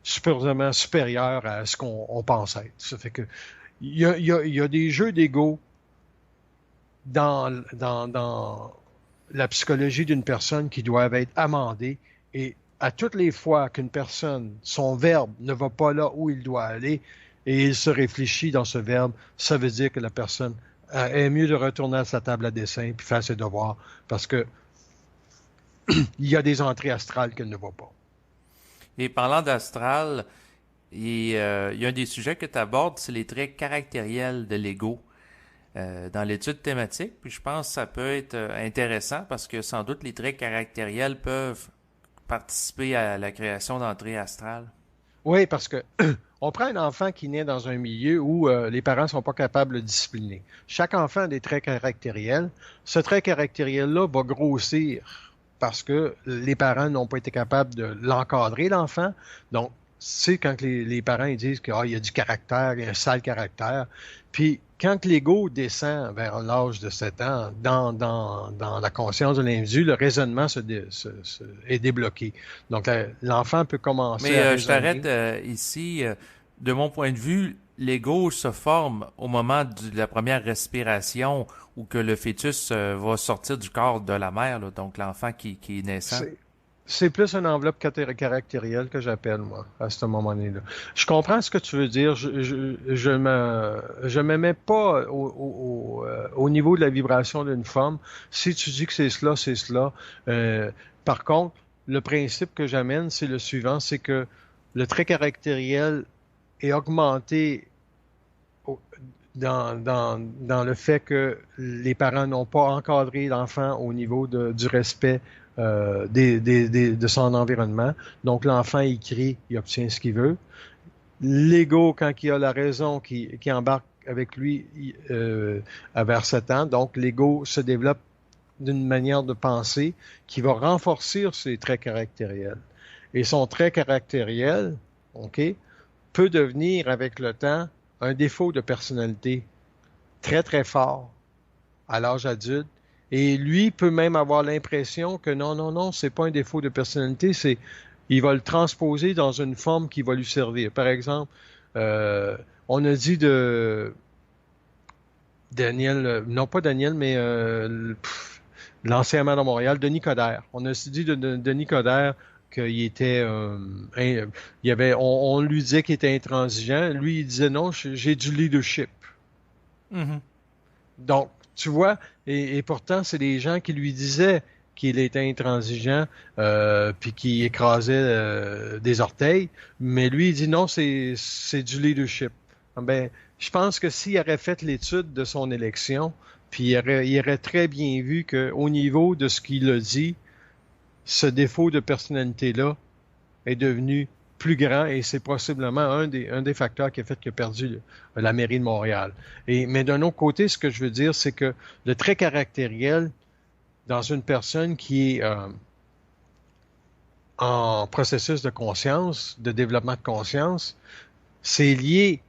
supérieurement supérieure à ce qu'on pense être. Ça fait que il y a des jeux d'ego dans la psychologie d'une personne qui doivent être amendés et à toutes les fois qu'une personne, son verbe ne va pas là où il doit aller et il se réfléchit dans ce verbe, ça veut dire que la personne est mieux de retourner à sa table à dessin puis faire ses devoirs parce que il y a des entrées astrales qu'elle ne voit pas. Et parlant d'astral, il y a un des sujets que tu abordes, c'est les traits caractériels de l'ego dans l'étude thématique. Puis je pense que ça peut être intéressant parce que sans doute les traits caractériels peuvent participer à la création d'entrées astrales. Oui, parce que on prend un enfant qui naît dans un milieu où les parents ne sont pas capables de le discipliner. Chaque enfant a des traits caractériels. Ce trait caractériel-là va grossir parce que les parents n'ont pas été capables de l'encadrer, l'enfant. Donc, c'est quand les parents ils disent qu'il y a du caractère, il y a un sale caractère. Puis, quand l'ego descend vers l'âge de 7 ans, dans la conscience de l'individu, le raisonnement est débloqué. Donc, l'enfant peut commencer à Mais je raisonner. t'arrête ici. De mon point de vue, l'ego se forme au moment de la première respiration où que le fœtus va sortir du corps de la mère, là, donc l'enfant qui est naissant. C'est plus une enveloppe caractérielle que j'appelle, moi, à ce moment-là. Je comprends ce que tu veux dire. Je me mets pas au niveau de la vibration d'une forme. Si tu dis que c'est cela, c'est cela. Par contre, le principe que j'amène, c'est le suivant, c'est que le trait caractériel est augmenté dans le fait que les parents n'ont pas encadré l'enfant au niveau du respect de son environnement. Donc, l'enfant, il crie, il obtient ce qu'il veut. L'ego, quand il a la raison, qui embarque avec lui vers 7 ans, donc l'ego se développe d'une manière de penser qui va renforcer ses traits caractériels. Et son trait caractériel, OK, peut devenir avec le temps un défaut de personnalité très, très fort à l'âge adulte. Et lui peut même avoir l'impression que non, c'est pas un défaut de personnalité, il va le transposer dans une forme qui va lui servir. Par exemple, on a dit de Daniel, non pas Daniel, mais l'ancien maire de Montréal, Denis Coderre. On a dit de Denis Coderre qu'il était, on lui disait qu'il était intransigeant. Lui, il disait non, j'ai du leadership. Mm-hmm. Donc, tu vois, et pourtant, c'est des gens qui lui disaient qu'il était intransigeant, puis qui écrasait des orteils, mais lui, il dit non, c'est du leadership. Ben, je pense que s'il aurait fait l'étude de son élection, puis il aurait très bien vu qu'au niveau de ce qu'il a dit, ce défaut de personnalité-là est devenu plus grand et c'est possiblement un des facteurs qui a fait qu'il a perdu la mairie de Montréal. Mais d'un autre côté, ce que je veux dire, c'est que le trait caractériel dans une personne qui est en processus de conscience, de développement de conscience, c'est lié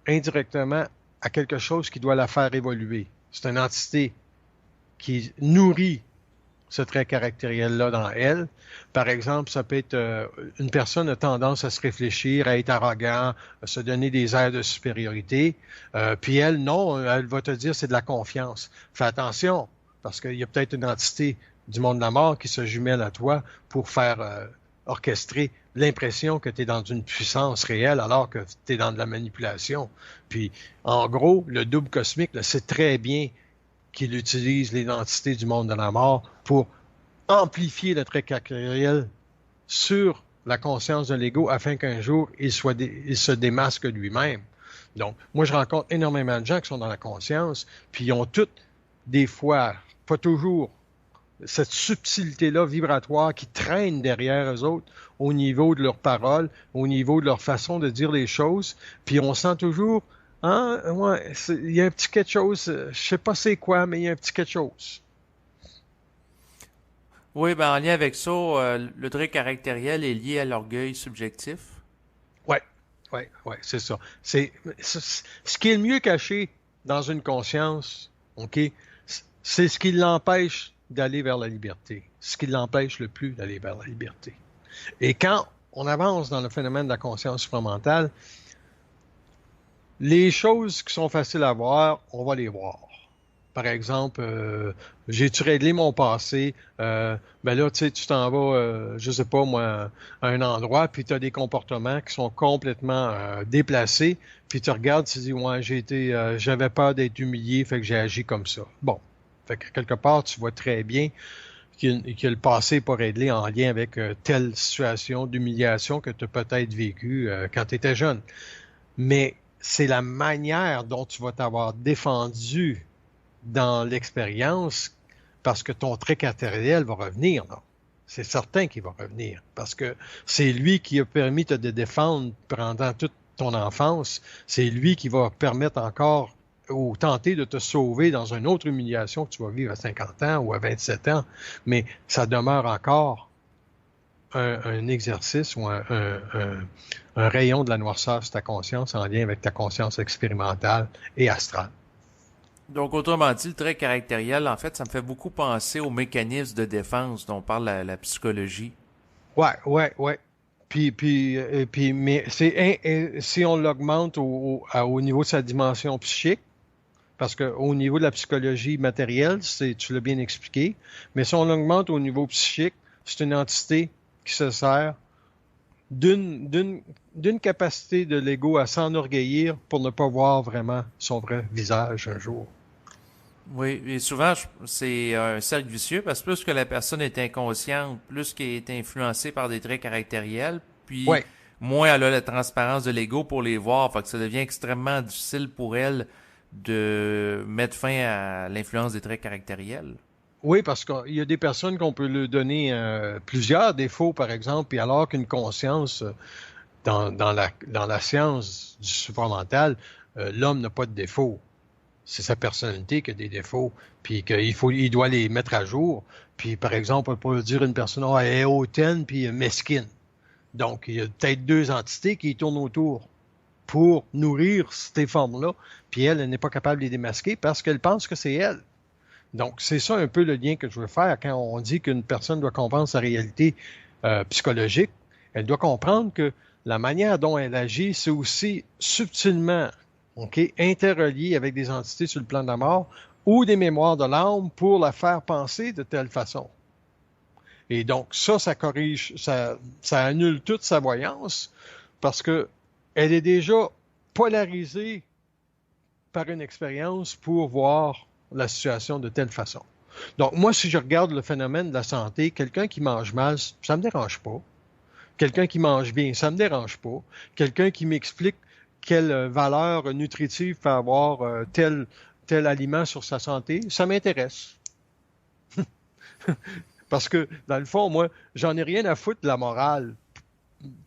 indirectement à quelque chose qui doit la faire évoluer. C'est une entité qui nourrit ce trait caractériel-là dans elle. Par exemple, ça peut être une personne a tendance à se réfléchir, à être arrogant, à se donner des airs de supériorité. Puis elle, non, elle va te dire c'est de la confiance. Fais attention, parce qu'il y a peut-être une entité du monde de la mort qui se jumelle à toi pour faire orchestrer l'impression que tu es dans une puissance réelle alors que tu es dans de la manipulation. Puis, en gros, le double cosmique le sait très bien qu'il utilise l'identité du monde de la mort pour amplifier le trait caractériel sur la conscience de l'ego afin qu'un jour, il se démasque lui-même. Donc, moi, je rencontre énormément de gens qui sont dans la conscience, puis ils ont toutes, des fois, pas toujours, cette subtilité-là vibratoire qui traîne derrière eux autres au niveau de leurs paroles, au niveau de leur façon de dire les choses, puis on sent toujours ouais, il y a un petit quelque chose, je sais pas c'est quoi, mais il y a un petit quelque chose. Oui, ben en lien avec ça, le trait caractériel est lié à l'orgueil subjectif. Ouais, c'est ça. Ce qui est le mieux caché dans une conscience, OK, c'est ce qui l'empêche d'aller vers la liberté. Ce qui l'empêche le plus d'aller vers la liberté. Et quand on avance dans le phénomène de la conscience supramentale, les choses qui sont faciles à voir, on va les voir. Par exemple, j'ai-tu réglé mon passé? Ben là, tu sais, tu t'en vas, je sais pas moi, à un endroit, puis tu as des comportements qui sont complètement déplacés, puis tu regardes, tu dis, ouais, j'avais peur d'être humilié, fait que j'ai agi comme ça. Bon, fait que quelque part, tu vois très bien que le passé n'est pas réglé en lien avec telle situation d'humiliation que tu as peut-être vécu quand tu étais jeune. Mais c'est la manière dont tu vas t'avoir défendu dans l'expérience parce que ton trait caractériel va revenir. Là. C'est certain qu'il va revenir parce que c'est lui qui a permis de te défendre pendant toute ton enfance. C'est lui qui va permettre encore ou tenter de te sauver dans une autre humiliation que tu vas vivre à 50 ans ou à 27 ans, mais ça demeure encore un exercice ou un rayon de la noirceur sur ta conscience en lien avec ta conscience expérimentale et astrale. Donc, autrement dit, le trait caractériel, en fait, ça me fait beaucoup penser aux mécanismes de défense dont parle la psychologie. Ouais, ouais, ouais. Puis, mais si on l'augmente au niveau de sa dimension psychique, parce qu'au niveau de la psychologie matérielle, tu l'as bien expliqué, mais si on l'augmente au niveau psychique, c'est une entité qui se sert d'une capacité de l'ego à s'enorgueillir pour ne pas voir vraiment son vrai visage un jour. Oui, et souvent, c'est un cercle vicieux parce que plus que la personne est inconsciente, plus qu'elle est influencée par des traits caractériels, puis Ouais. moins elle a la transparence de l'ego pour les voir. Fait que ça devient extrêmement difficile pour elle de mettre fin à l'influence des traits caractériels. Oui, parce qu'il y a des personnes qu'on peut leur donner plusieurs défauts, par exemple, puis alors qu'une conscience, dans la science du supramental, l'homme n'a pas de défauts. C'est sa personnalité qui a des défauts, puis il doit les mettre à jour. Puis, par exemple, on peut dire une personne, oh, elle est hautaine, puis mesquine. Donc, il y a peut-être deux entités qui tournent autour pour nourrir ces formes-là, puis elle n'est pas capable de les démasquer parce qu'elle pense que c'est elle. Donc, c'est ça un peu le lien que je veux faire quand on dit qu'une personne doit comprendre sa réalité psychologique. Elle doit comprendre que la manière dont elle agit, c'est aussi subtilement, OK, interrelié avec des entités sur le plan de la mort ou des mémoires de l'âme pour la faire penser de telle façon. Et donc, ça corrige, ça annule toute sa voyance parce que elle est déjà polarisée par une expérience pour voir la situation de telle façon. Donc, moi, si je regarde le phénomène de la santé, quelqu'un qui mange mal, ça me dérange pas. Quelqu'un qui mange bien, ça me dérange pas. Quelqu'un qui m'explique quelle valeur nutritive peut avoir tel aliment sur sa santé, ça m'intéresse. Parce que, dans le fond, moi, j'en ai rien à foutre de la morale.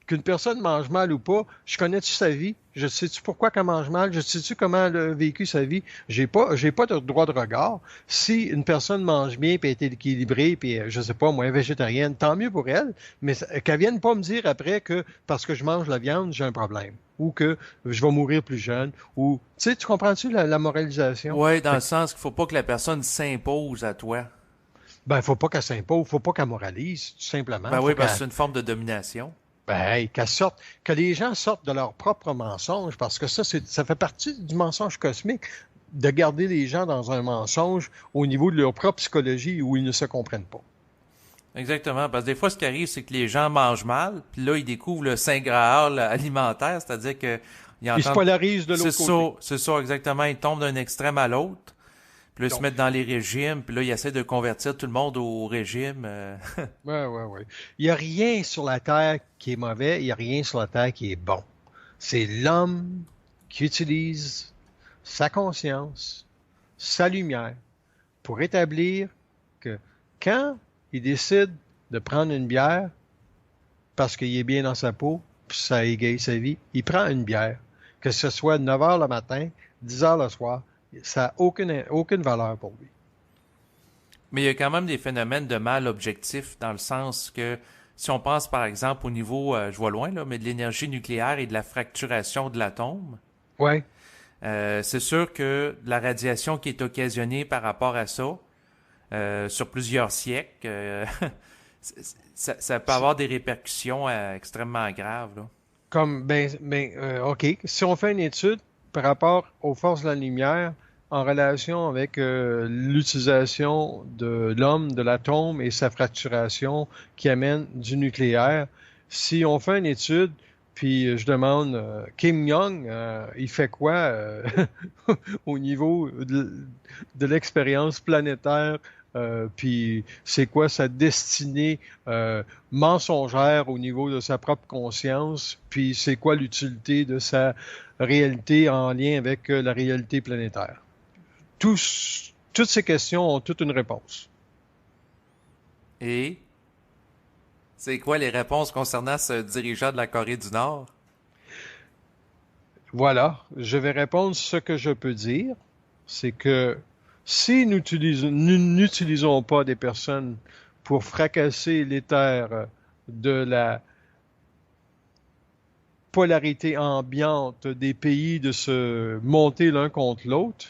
Qu'une personne mange mal ou pas, je connais-tu sa vie? Je sais-tu pourquoi qu'elle mange mal? Je sais-tu comment elle a vécu sa vie? J'ai pas de droit de regard. Si une personne mange bien puis est équilibrée puis je sais pas, moi, végétarienne, tant mieux pour elle, mais qu'elle vienne pas me dire après que parce que je mange la viande, j'ai un problème. Ou que je vais mourir plus jeune. Ou, tu sais, tu comprends-tu la moralisation? Ouais, dans Fait le que, sens qu'il faut pas que la personne s'impose à toi. ben, faut pas qu'elle s'impose, faut pas qu'elle moralise, tout simplement. Ben Faut oui, parce que qu'elle c'est une forme de domination. Ben, hey, que les gens sortent de leur propre mensonge, parce que ça fait partie du mensonge cosmique, de garder les gens dans un mensonge au niveau de leur propre psychologie où ils ne se comprennent pas. Exactement, parce que des fois, ce qui arrive, c'est que les gens mangent mal, puis là, ils découvrent le Saint Graal alimentaire, c'est-à-dire que ils Ils se entendent... polarisent de l'autre côté. C'est ça, exactement. Ils tombent d'un extrême à l'autre, puis là, ils se Donc, mettent dans les régimes, puis là, ils essaient de convertir tout le monde au régime. ouais, ouais, ouais. Il n'y a rien sur la Terre qui est mauvais, il n'y a rien sur la Terre qui est bon. C'est l'homme qui utilise sa conscience, sa lumière, pour établir que quand il décide de prendre une bière, parce qu'il est bien dans sa peau, puis ça égaye sa vie, il prend une bière. Que ce soit 9 heures le matin, 10 heures le soir, ça n'a aucune valeur pour lui. Mais il y a quand même des phénomènes de mal objectif, dans le sens que si on pense par exemple au niveau, je vois loin là, mais de l'énergie nucléaire et de la fracturation de l'atome, Ouais. c'est sûr que la radiation qui est occasionnée par rapport à ça, sur plusieurs siècles, ça peut avoir des répercussions extrêmement graves, là. OK. Si on fait une étude par rapport aux forces de la lumière en relation avec l'utilisation de l'homme, de l'atome et sa fracturation qui amène du nucléaire, si on fait une étude, puis je demande, Kim Jong, il fait quoi au niveau de l'expérience planétaire? Puis c'est quoi sa destinée mensongère au niveau de sa propre conscience, puis c'est quoi l'utilité de sa réalité en lien avec la réalité planétaire. Toutes ces questions ont toute une réponse. Et c'est quoi les réponses concernant ce dirigeant de la Corée du Nord? Voilà, je vais répondre ce que je peux dire, c'est que si nous n'utilisons pas des personnes pour fracasser les terres de la polarité ambiante des pays de se monter l'un contre l'autre,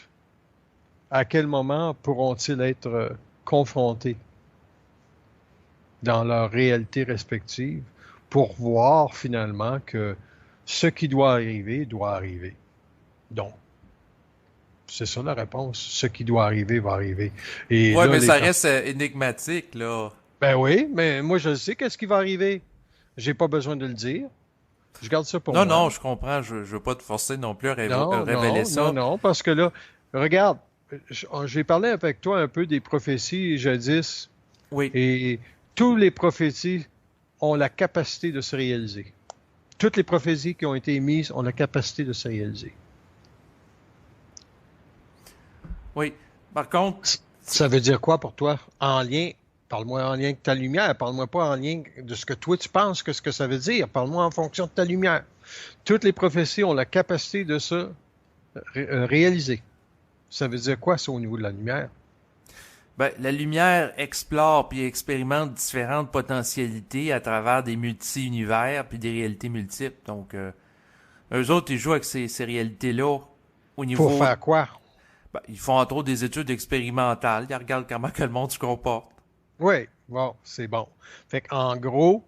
à quel moment pourront-ils être confrontés dans leur réalité respective pour voir finalement que ce qui doit arriver doit arriver. Donc, c'est ça la réponse. Ce qui doit arriver va arriver. Et Ouais, là, mais ça reste énigmatique, là. ben oui, mais moi je sais qu'est-ce qui va arriver. J'ai pas besoin de le dire. Je garde ça pour Non, moi. non, je comprends. Je veux pas te forcer non plus à Non, révéler non, non, ça. non, parce que là, regarde, j'ai parlé avec toi un peu des prophéties jadis, Oui. et tous les prophéties ont la capacité de se réaliser. Toutes les prophéties qui ont été émises ont la capacité de se réaliser. Oui. Par contre, Ça veut dire quoi pour toi? En lien, parle-moi en lien avec ta lumière, parle-moi pas en lien de ce que toi tu penses que ce que ça veut dire, parle-moi en fonction de ta lumière. Toutes les prophéties ont la capacité de se réaliser. Ça veut dire quoi ça au niveau de la lumière? ben, la lumière explore puis expérimente différentes potentialités à travers des multi-univers puis des réalités multiples. Donc, eux autres, ils jouent avec ces réalités-là au Pour niveau... faire quoi? Ben, ils font entre autres des études expérimentales. Ils regardent comment que le monde se comporte. Oui, bon, c'est bon. Fait qu'en gros,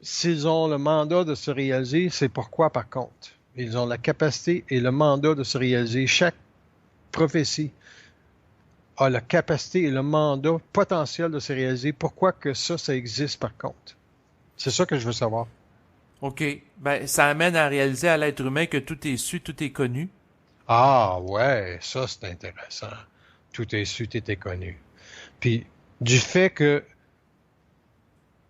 s'ils ont le mandat de se réaliser, c'est pourquoi par contre? Ils ont la capacité et le mandat de se réaliser. Chaque prophétie a la capacité et le mandat potentiel de se réaliser. Pourquoi que ça existe par contre? C'est ça que je veux savoir. OK. Ben, ça amène à réaliser à l'être humain que tout est su, tout est connu. Ah ouais, ça c'est intéressant. Tout est su, tout est connu. Puis du fait que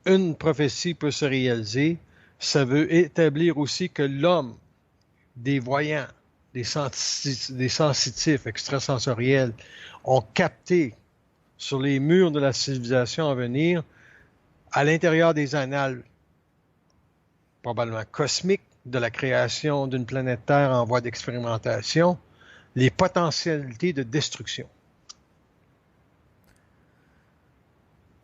une prophétie peut se réaliser, ça veut établir aussi que l'homme, des voyants, des sensitifs extrasensoriels, ont capté sur les murs de la civilisation à venir, à l'intérieur des annales probablement cosmiques de la création d'une planète Terre en voie d'expérimentation, les potentialités de destruction.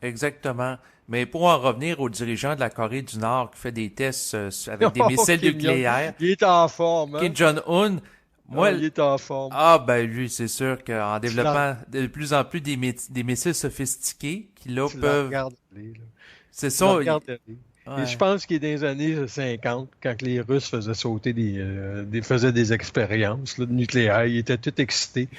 Exactement. Mais pour en revenir au dirigeant de la Corée du Nord qui fait des tests avec des missiles Kim Jong, nucléaires, il est en forme, Kim hein? Jong-un, moi, Oh, il est en forme. ah ben lui, c'est sûr qu'en Tu la, développant de plus en plus des missiles sophistiqués qui là tu la peuvent... regardes aller, là. C'est Tu la ça, regardes aller. Et je ouais. pense qu'il est dans les années 50, quand les Russes faisaient sauter faisaient des expériences là, de nucléaire. Ils étaient tout excités.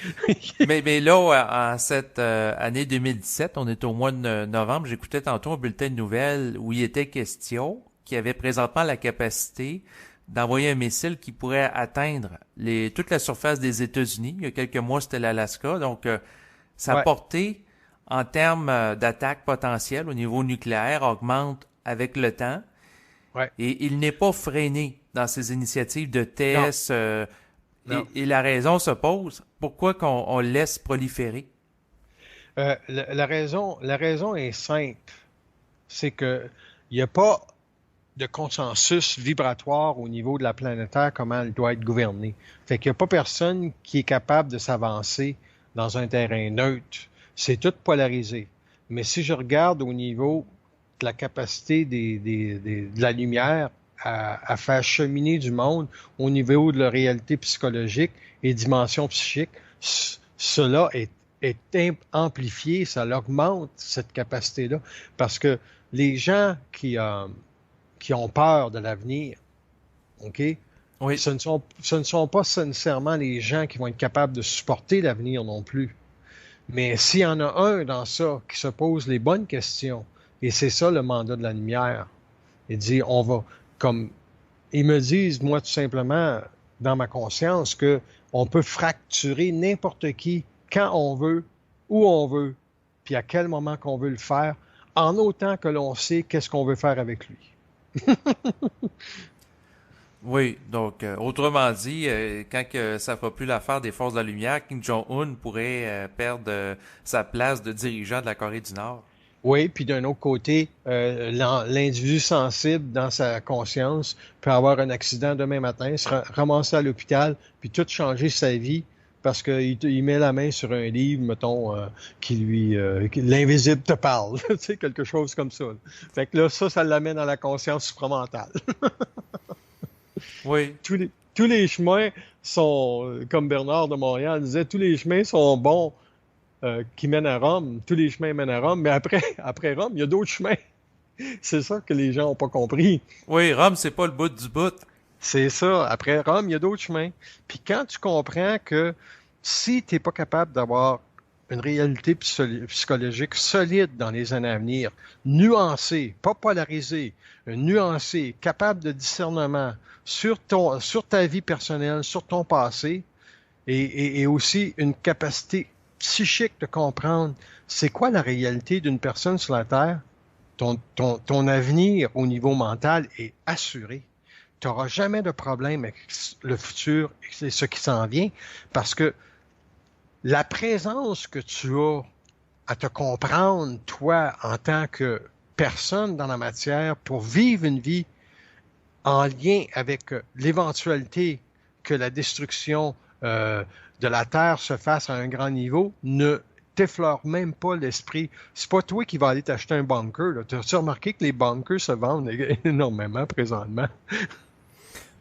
Mais là, en cette année 2017, on est au mois de novembre, j'écoutais tantôt un bulletin de nouvelles où il était question qu'il y avait présentement la capacité d'envoyer un missile qui pourrait atteindre toute la surface des États-Unis. Il y a quelques mois, c'était l'Alaska. Donc, sa Ouais, portée en termes d'attaque potentielle au niveau nucléaire augmente avec le temps ouais. et il n'est pas freiné dans ses initiatives de Non, tests. non. Et la raison se pose, pourquoi qu'on on laisse proliférer? La raison est simple. C'est que il n'y a pas de consensus vibratoire au niveau de la planète Terre, comment elle doit être gouvernée. Fait qu'il n'y a pas personne qui est capable de s'avancer dans un terrain neutre. C'est tout polarisé. Mais si je regarde au niveau de la capacité de la lumière à faire cheminer du monde au niveau de la réalité psychologique et dimension psychique, cela est amplifié, ça l'augmente, cette capacité-là, parce que les gens qui ont peur de l'avenir, OK? Oui, Ce ne sont pas nécessairement les gens qui vont être capables de supporter l'avenir non plus. Mais s'il y en a un dans ça qui se pose les bonnes questions, et c'est ça le mandat de la lumière, il dit, on va, comme ils me disent, moi, tout simplement, dans ma conscience, que on peut fracturer n'importe qui quand on veut, où on veut, puis à quel moment qu'on veut le faire, en autant que l'on sait qu'est-ce qu'on veut faire avec lui. oui. Donc, autrement dit, quand que ça fera plus l'affaire des forces de la lumière, Kim Jong-un pourrait perdre sa place de dirigeant de la Corée du Nord. Oui, puis d'un autre côté, l'individu sensible dans sa conscience peut avoir un accident demain matin, se ramasser à l'hôpital, puis tout changer sa vie parce qu'il met la main sur un livre, mettons, l'invisible te parle, tu sais, quelque chose comme ça. Fait que là, ça l'amène à la conscience supramentale. Oui, Tous les chemins sont, comme Bernard de Montréal disait, tous les chemins sont bons qui mènent à Rome. Tous les chemins mènent à Rome, mais après, après Rome, il y a d'autres chemins. C'est ça que les gens n'ont pas compris. oui, Rome, c'est pas le bout du bout. C'est ça. Après Rome, il y a d'autres chemins. Puis quand tu comprends que si tu n'es pas capable d'avoir une réalité psychologique solide dans les années à venir, nuancée, pas polarisée, nuancée, capable de discernement sur ta vie personnelle, sur ton passé, et aussi une capacité psychique de comprendre c'est quoi la réalité d'une personne sur la Terre, ton avenir au niveau mental est assuré. Tu n'auras jamais de problème avec le futur et ce qui s'en vient parce que la présence que tu as à te comprendre, toi, en tant que personne dans la matière, pour vivre une vie en lien avec l'éventualité que la destruction de la Terre se fasse à un grand niveau, ne t'effleure même pas l'esprit. C'est pas toi qui vas aller t'acheter un bunker. Tu as remarqué que les bunkers se vendent énormément présentement?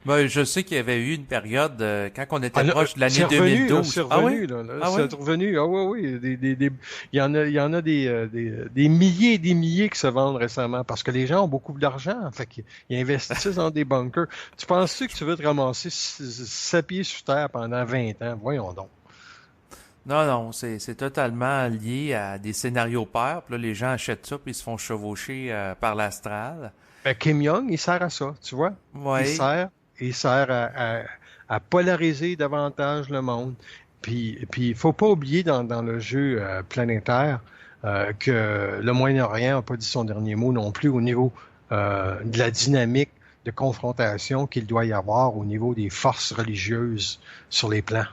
Ben, je sais qu'il y avait eu une période quand on était Ah, là, proche de l'année c'est revenu, là, 2012. c'est Ah oui? revenu, là, Ah oui? c'est revenu. Ah oui, oui, il y en a des milliers et des milliers qui se vendent récemment parce que les gens ont beaucoup d'argent, fait qu'ils investissent dans des bunkers. Tu penses-tu que tu veux te ramasser 7 pieds sous terre pendant 20 ans? Voyons donc. Non, non, c'est totalement lié à des scénarios peurs. Puis là, les gens achètent ça puis ils se font chevaucher par l'astral. Ben, Kim Jong, il sert à ça, tu vois. Il Oui. sert, il sert à polariser davantage le monde. Puis, il faut pas oublier dans le jeu planétaire que le Moyen-Orient n'a pas dit son dernier mot non plus au niveau de la dynamique de confrontation qu'il doit y avoir au niveau des forces religieuses sur les plans.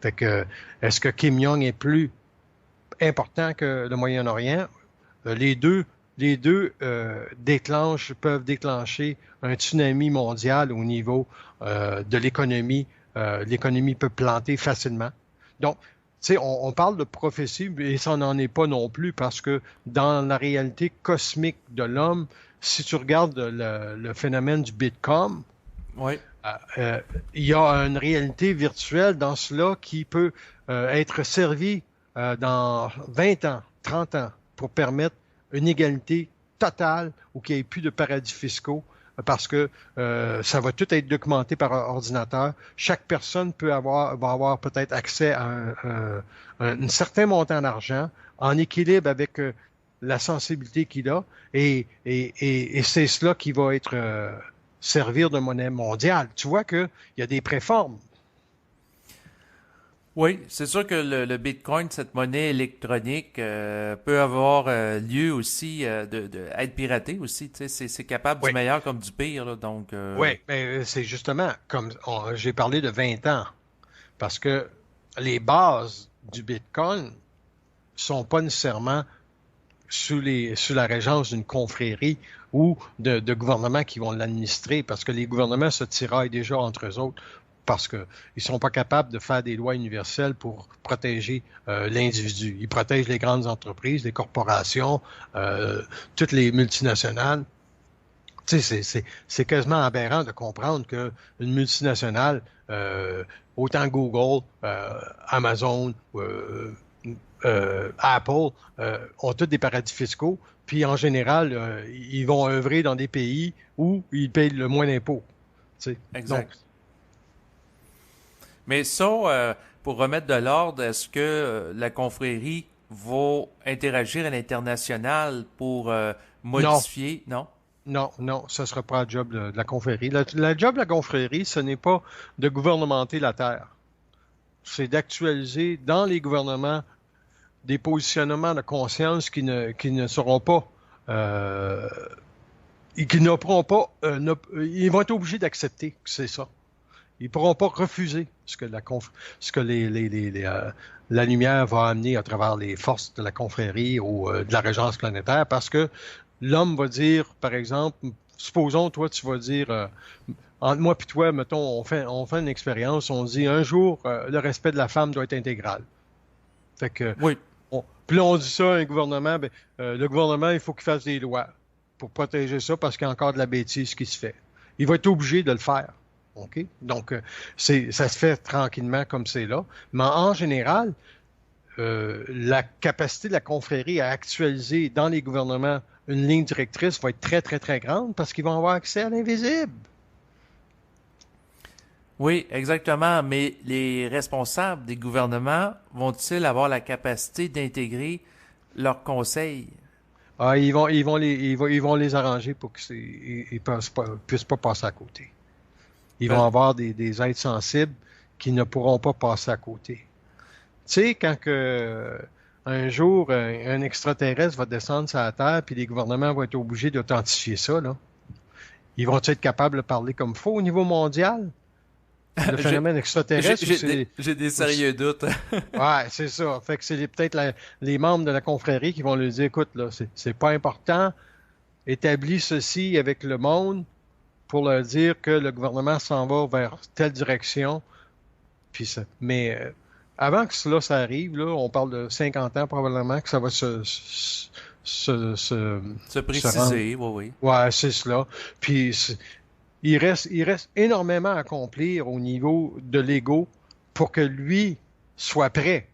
Fait que, est-ce que Kim Jong est plus important que le Moyen-Orient? Les deux peuvent déclencher un tsunami mondial au niveau de l'économie. L'économie peut planter facilement. Donc, tu sais, on parle de prophétie, mais ça n'en est pas non plus parce que dans la réalité cosmique de l'homme, si tu regardes le phénomène du Bitcoin, Oui. il y a une réalité virtuelle dans cela qui peut être servie dans 20 ans, 30 ans, pour permettre une égalité totale ou qu'il n'y ait plus de paradis fiscaux parce que ça va tout être documenté par ordinateur. Chaque personne va avoir peut-être accès à un certain montant d'argent en équilibre avec la sensibilité qu'il a et c'est cela qui va être servir de monnaie mondiale. Tu vois qu'il y a des préformes. Oui, c'est sûr que le Bitcoin, cette monnaie électronique, peut avoir lieu aussi être piraté aussi. Tu sais, c'est capable du Oui, meilleur comme du pire, là, donc oui, mais c'est justement comme j'ai parlé de 20 ans, parce que les bases du Bitcoin sont pas nécessairement sous la régence d'une confrérie ou de gouvernements qui vont l'administrer, parce que les gouvernements se tiraillent déjà entre eux autres parce qu'ils ne sont pas capables de faire des lois universelles pour protéger l'individu. Ils protègent les grandes entreprises, les corporations, toutes les multinationales. Tu sais, c'est quasiment aberrant de comprendre qu'une multinationale, autant Google, Amazon, Apple, ont tous des paradis fiscaux, puis en général, ils vont œuvrer dans des pays où ils payent le moins d'impôts. Tu sais. Donc, exact. Mais ça, pour remettre de l'ordre, est-ce que la confrérie va interagir à l'international pour non, modifier? Non? non, non, ce ne sera pas le job de la confrérie. La job de la confrérie, ce n'est pas de gouvernementer la Terre. C'est d'actualiser dans les gouvernements des positionnements de conscience qui ne seront pas et qui ne pourront pas, ils vont être obligés d'accepter que c'est ça. Ils ne pourront pas refuser ce que la lumière va amener à travers les forces de la confrérie ou de la régence planétaire, parce que l'homme va dire, par exemple, supposons, toi, tu vas dire, entre moi et toi, mettons, on fait une expérience, on dit, un jour, le respect de la femme doit être intégral. Fait que, Oui. puis là, on dit ça à un gouvernement, le gouvernement, il faut qu'il fasse des lois pour protéger ça parce qu'il y a encore de la bêtise qui se fait. Il va être obligé de le faire. OK? Donc, ça se fait tranquillement comme c'est là. Mais en général, la capacité de la confrérie à actualiser dans les gouvernements une ligne directrice va être très, très, très grande parce qu'ils vont avoir accès à l'invisible. Oui, exactement. Mais les responsables des gouvernements vont-ils avoir la capacité d'intégrer leurs conseils? Ah, ils vont les arranger pour qu'ils ne puissent pas passer à côté. Ils vont avoir des êtres sensibles qui ne pourront pas passer à côté. Tu sais, quand un jour, un extraterrestre va descendre sur la Terre, puis les gouvernements vont être obligés d'authentifier ça, là, ils vont être capables de parler comme faux au niveau mondial? Le phénomène extraterrestre? J'ai des sérieux doutes. Ouais, c'est ça. Fait que c'est peut-être les membres de la confrérie qui vont lui dire, écoute, là, c'est pas important, établis ceci avec le monde pour leur dire que le gouvernement s'en va vers telle direction. Puis mais avant que ça arrive, là, on parle de 50 ans probablement que ça va Se préciser, oui, oui. Ouais, c'est cela. Puis il reste énormément à accomplir au niveau de l'ego pour que lui soit prêt.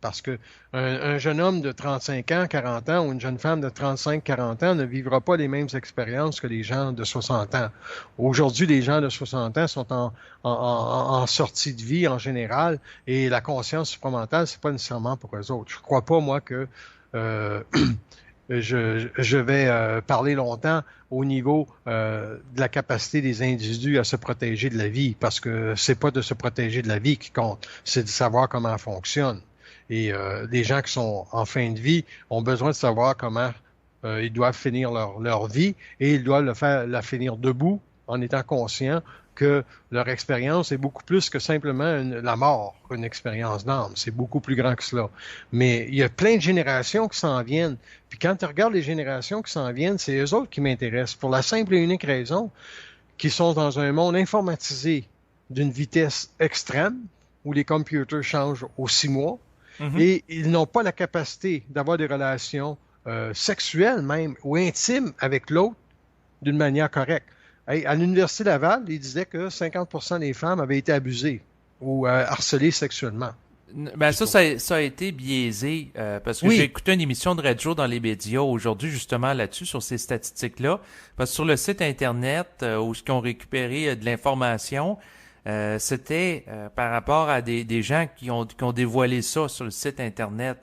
Parce que un jeune homme de 35 ans, 40 ans ou une jeune femme de 35, 40 ans ne vivra pas les mêmes expériences que les gens de 60 ans. Aujourd'hui, les gens de 60 ans sont en sortie de vie en général et la conscience supramentale, c'est pas nécessairement pour eux autres. Je crois pas, moi, que je vais parler longtemps au niveau de la capacité des individus à se protéger de la vie, parce que c'est pas de se protéger de la vie qui compte, c'est de savoir comment elle fonctionne. Et les gens qui sont en fin de vie ont besoin de savoir comment ils doivent finir leur vie et ils doivent la finir debout en étant conscients que leur expérience est beaucoup plus que simplement la mort, une expérience d'âme. C'est beaucoup plus grand que cela. Mais il y a plein de générations qui s'en viennent. Puis quand tu regardes les générations qui s'en viennent, c'est eux autres qui m'intéressent pour la simple et unique raison qu'ils sont dans un monde informatisé d'une vitesse extrême où les computers changent aux 6 mois. Et ils n'ont pas la capacité d'avoir des relations sexuelles même ou intimes avec l'autre d'une manière correcte. Hey, à l'Université Laval, ils disaient que 50% des femmes avaient été abusées ou harcelées sexuellement. Ben ça a été biaisé parce que j'ai écouté une émission de radio dans les médias aujourd'hui justement là-dessus, sur ces statistiques-là. Parce que sur le site Internet où ils ont récupéré de l'information, c'était par rapport à des gens qui ont dévoilé ça sur le site Internet.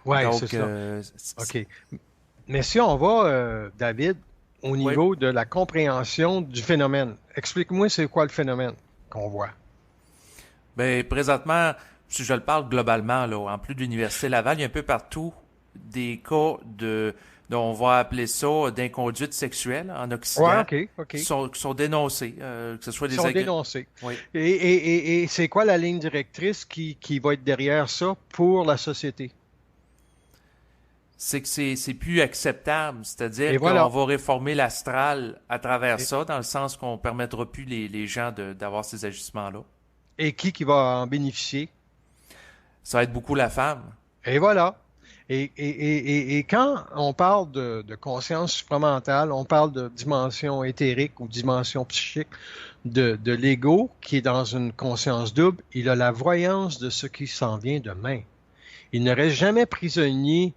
Oui, c'est ça. OK. Mais si on va, David, au niveau de la compréhension du phénomène, explique-moi c'est quoi le phénomène qu'on voit. Ben présentement, si je le parle globalement, là, en plus de l'Université Laval, il y a un peu partout des cas on va appeler ça d'inconduite sexuelle en Occident, qui sont dénoncés, que ce soit des dénoncés. Oui. Et c'est quoi la ligne directrice qui va être derrière ça pour la société? C'est que c'est plus acceptable, c'est-à-dire qu'on va réformer l'astral à travers ça, dans le sens qu'on permettra plus les gens d'avoir ces agissements-là. Et qui va en bénéficier? Ça va être beaucoup la femme. Et voilà. Et quand on parle de conscience supramentale, on parle de dimension éthérique ou dimension psychique de l'ego qui est dans une conscience double, il a la voyance de ce qui s'en vient demain. Il ne reste jamais prisonnier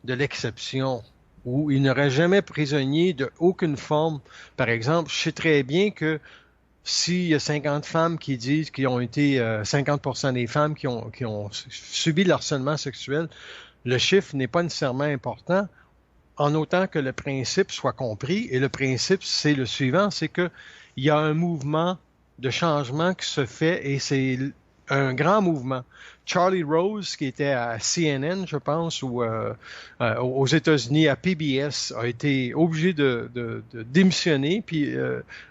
de l'exception ou il ne reste jamais prisonnier de aucune forme. Par exemple, je sais très bien que s'il y a 50 femmes qui disent qu'ils ont été 50% des femmes qui ont subi le harcèlement sexuel, le chiffre n'est pas nécessairement important en autant que le principe soit compris. Et le principe, c'est le suivant, c'est que il y a un mouvement de changement qui se fait et c'est un grand mouvement. Charlie Rose, qui était à CNN, je pense, ou aux États-Unis, à PBS, a été obligé de démissionner. Puis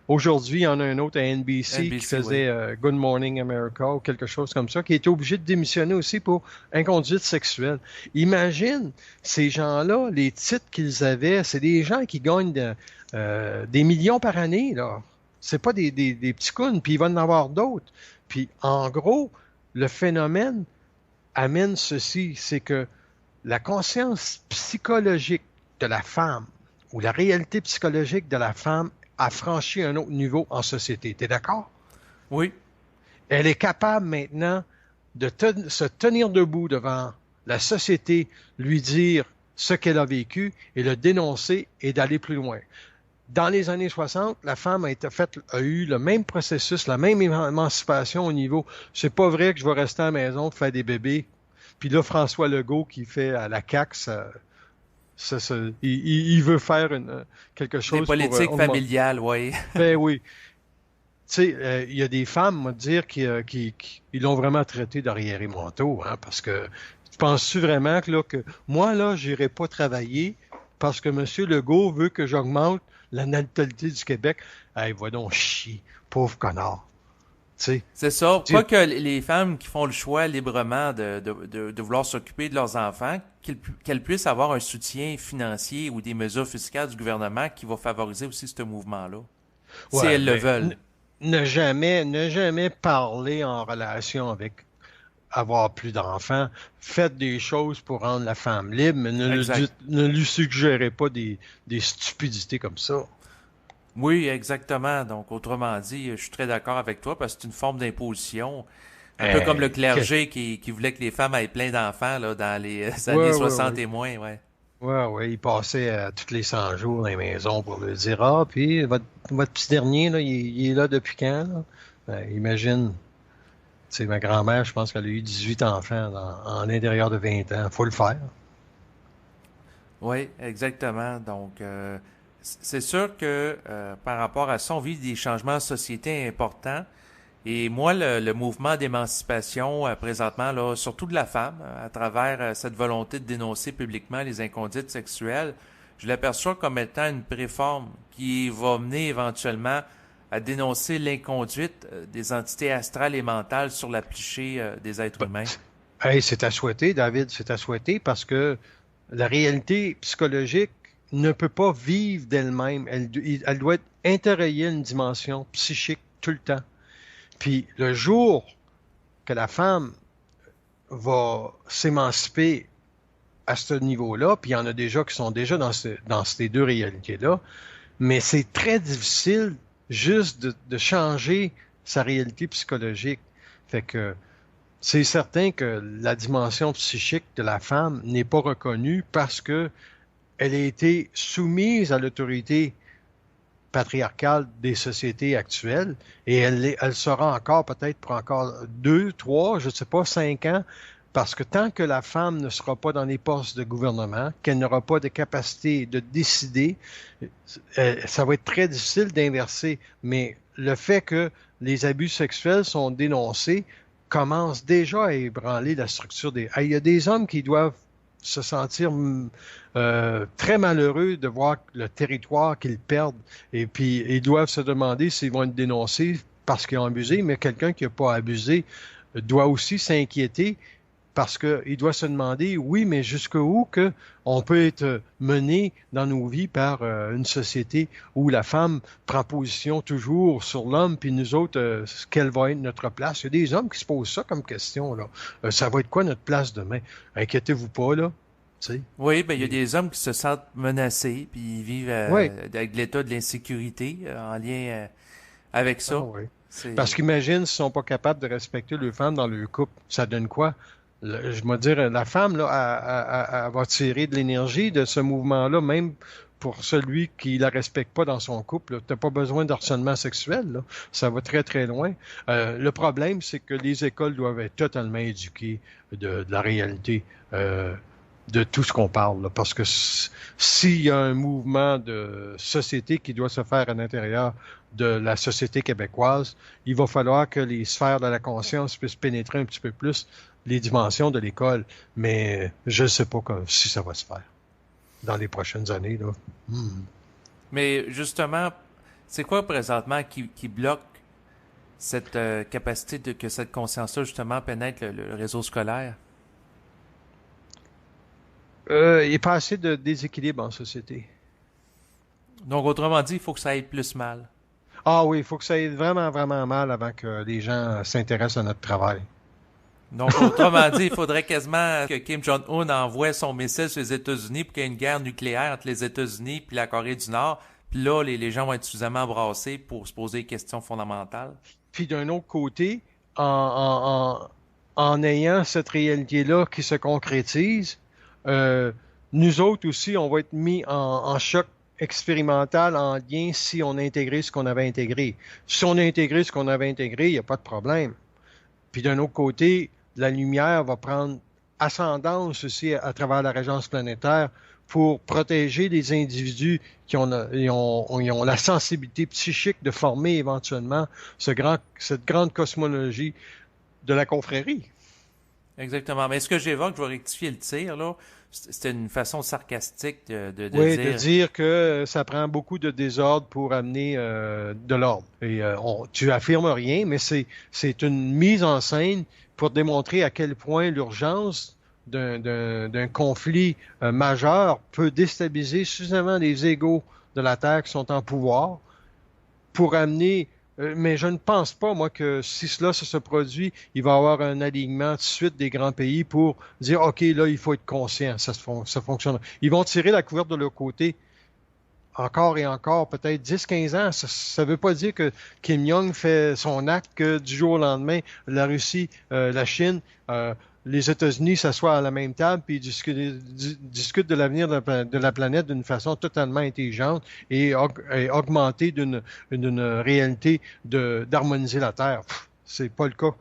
aujourd'hui, il y en a un autre à NBC qui NBC, oui. faisait Good Morning America ou quelque chose comme ça, qui a été obligé de démissionner aussi pour inconduite sexuelle. Imagine ces gens-là, les titres qu'ils avaient, c'est des gens qui gagnent des millions par année, là. C'est pas des petits clowns, puis il va en avoir d'autres. Puis, en gros, le phénomène amène ceci, c'est que la conscience psychologique de la femme ou la réalité psychologique de la femme a franchi un autre niveau en société. T'es d'accord? Oui, Elle est capable maintenant de se tenir debout devant la société, lui dire ce qu'elle a vécu et le dénoncer et d'aller plus loin. Dans les années 60, la femme a eu le même processus, la même émancipation au niveau. C'est pas vrai que je vais rester à la maison faire des bébés. Puis là, François Legault qui fait à la CAQ, il veut faire quelque des chose pour politiques augmenter. familiales, oui. Ben oui. Tu sais, il y a des femmes, on va dire, qui l'ont vraiment traité d'arriéré manteau, hein, parce que penses-tu vraiment que moi, là, j'irai pas travailler parce que M. Legault veut que j'augmente la natalité du Québec? Hey, va donc chier, pauvre connard. Tu sais, C'est ça. Quoique les femmes qui font le choix librement de vouloir s'occuper de leurs enfants, qu'elles puissent avoir un soutien financier ou des mesures fiscales du gouvernement qui va favoriser aussi ce mouvement-là, si ouais, elles le mais veulent. ne jamais parler en relation avec avoir plus d'enfants. Faites des choses pour rendre la femme libre, mais Exact. ne lui suggérez pas des stupidités comme ça. Oui, exactement. Donc, autrement dit, je suis très d'accord avec toi parce que c'est une forme d'imposition. Un peu comme le Hey, clergé qui voulait que les femmes aient plein d'enfants là, dans les années ouais, ouais, 60 ouais. et moins, ouais. Ouais, ouais, il passait tous les 100 jours dans les maisons pour lui dire, ah, puis votre petit dernier, là, il est là depuis quand, là? Ben, imagine, tu sais, ma grand-mère, je pense qu'elle a eu 18 enfants en l'intérieur de 20 ans. Faut le faire. Oui, exactement. Donc, c'est sûr que par rapport à ça, on vit des changements de société importants. Et moi, le mouvement d'émancipation présentement, là, surtout de la femme, à travers cette volonté de dénoncer publiquement les inconduites sexuelles, je l'aperçois comme étant une préforme qui va mener éventuellement à dénoncer l'inconduite des entités astrales et mentales sur la psyché des êtres Ben, humains. hey, c'est à souhaiter, David, c'est à souhaiter parce que la réalité psychologique ne peut pas vivre d'elle-même. Elle doit être intérieure à une dimension psychique tout le temps. Puis le jour que la femme va s'émanciper à ce niveau-là, puis il y en a déjà qui sont déjà dans ces deux réalités-là, mais c'est très difficile juste de changer sa réalité psychologique. Fait que c'est certain que la dimension psychique de la femme n'est pas reconnue parce que elle a été soumise à l'autorité patriarcale des sociétés actuelles et elle sera encore peut-être pour encore 2, 3, je ne sais pas, 5 ans, parce que tant que la femme ne sera pas dans les postes de gouvernement, qu'elle n'aura pas de capacité de décider, ça va être très difficile d'inverser. Mais le fait que les abus sexuels sont dénoncés commence déjà à ébranler la structure des... Il y a des hommes qui doivent se sentir très malheureux de voir le territoire qu'ils perdent. Et puis, ils doivent se demander s'ils vont être dénoncés parce qu'ils ont abusé, mais quelqu'un qui n'a pas abusé doit aussi s'inquiéter parce qu'il doit se demander, oui, mais jusqu'où que on peut être mené dans nos vies par une société où la femme prend position toujours sur l'homme, puis nous autres, quelle va être notre place? Il y a des hommes qui se posent ça comme question, là. Ça va être quoi notre place demain? Inquiétez-vous pas, là. Tu sais. Oui, ben il y a Et- des hommes qui se sentent menacés, puis ils vivent Oui. avec l'état de l'insécurité en lien avec Ah ça. oui. Parce C'est qu'imagine s'ils sont pas capables de respecter leur femme dans leur couple, ça donne quoi? Je veux dire, la femme, là, elle va tirer de l'énergie de ce mouvement-là, même pour celui qui la respecte pas dans son couple. Tu n'as pas besoin d'harcèlement sexuel, là. Ça va très, très loin. Le problème, c'est que les écoles doivent être totalement éduquées de la réalité. De tout ce qu'on parle, là. Parce que s'il y a un mouvement de société qui doit se faire à l'intérieur de la société québécoise. Il va falloir que les sphères de la conscience puissent pénétrer un petit peu plus les dimensions de l'école, mais je ne sais pas si ça va se faire dans les prochaines années, là. Mais justement, c'est quoi présentement qui bloque cette capacité que cette conscience-là, justement, pénètre le réseau scolaire? Il n'y a pas assez de déséquilibre en société. Donc, autrement dit, il faut que ça aille plus mal. Ah oui, il faut que ça aille vraiment, vraiment mal avant que les gens s'intéressent à notre travail. Donc, autrement dit, il faudrait quasiment que Kim Jong-un envoie son missile sur les États-Unis pour qu'il y ait une guerre nucléaire entre les États-Unis et la Corée du Nord. Puis là, les gens vont être suffisamment brassés pour se poser des questions fondamentales. Puis d'un autre côté, en ayant cette réalité-là qui se concrétise, nous autres aussi, on va être mis en choc expérimental en lien si on a intégré ce qu'on avait intégré. Si on a intégré ce qu'on avait intégré, il n'y a pas de problème. Puis d'un autre côté, la lumière va prendre ascendance aussi à travers la régence planétaire pour protéger les individus qui ont la sensibilité psychique de former éventuellement cette grande cosmologie de la confrérie. Exactement. Mais ce que j'évoque, je vais rectifier le tir, là. C'était une façon sarcastique de Oui, dire... de dire que ça prend beaucoup de désordre pour amener de l'ordre. Et tu affirmes rien, mais c'est une mise en scène pour démontrer à quel point l'urgence d'un conflit majeur peut déstabiliser suffisamment les égaux de la Terre qui sont en pouvoir pour amener... mais je ne pense pas, moi, que si cela se produit, il va y avoir un alignement tout de suite des grands pays pour dire, OK, là, il faut être conscient, ça fonctionne. Ils vont tirer la couverture de leur côté encore et encore, peut-être 10-15 ans. Ça ne veut pas dire que Kim Jong fait son acte que du jour au lendemain, la Russie, la Chine, les États-Unis s'assoient à la même table puis discutent de l'avenir de la planète d'une façon totalement intelligente et augmentée d'une réalité d'harmoniser la Terre. C'est pas le cas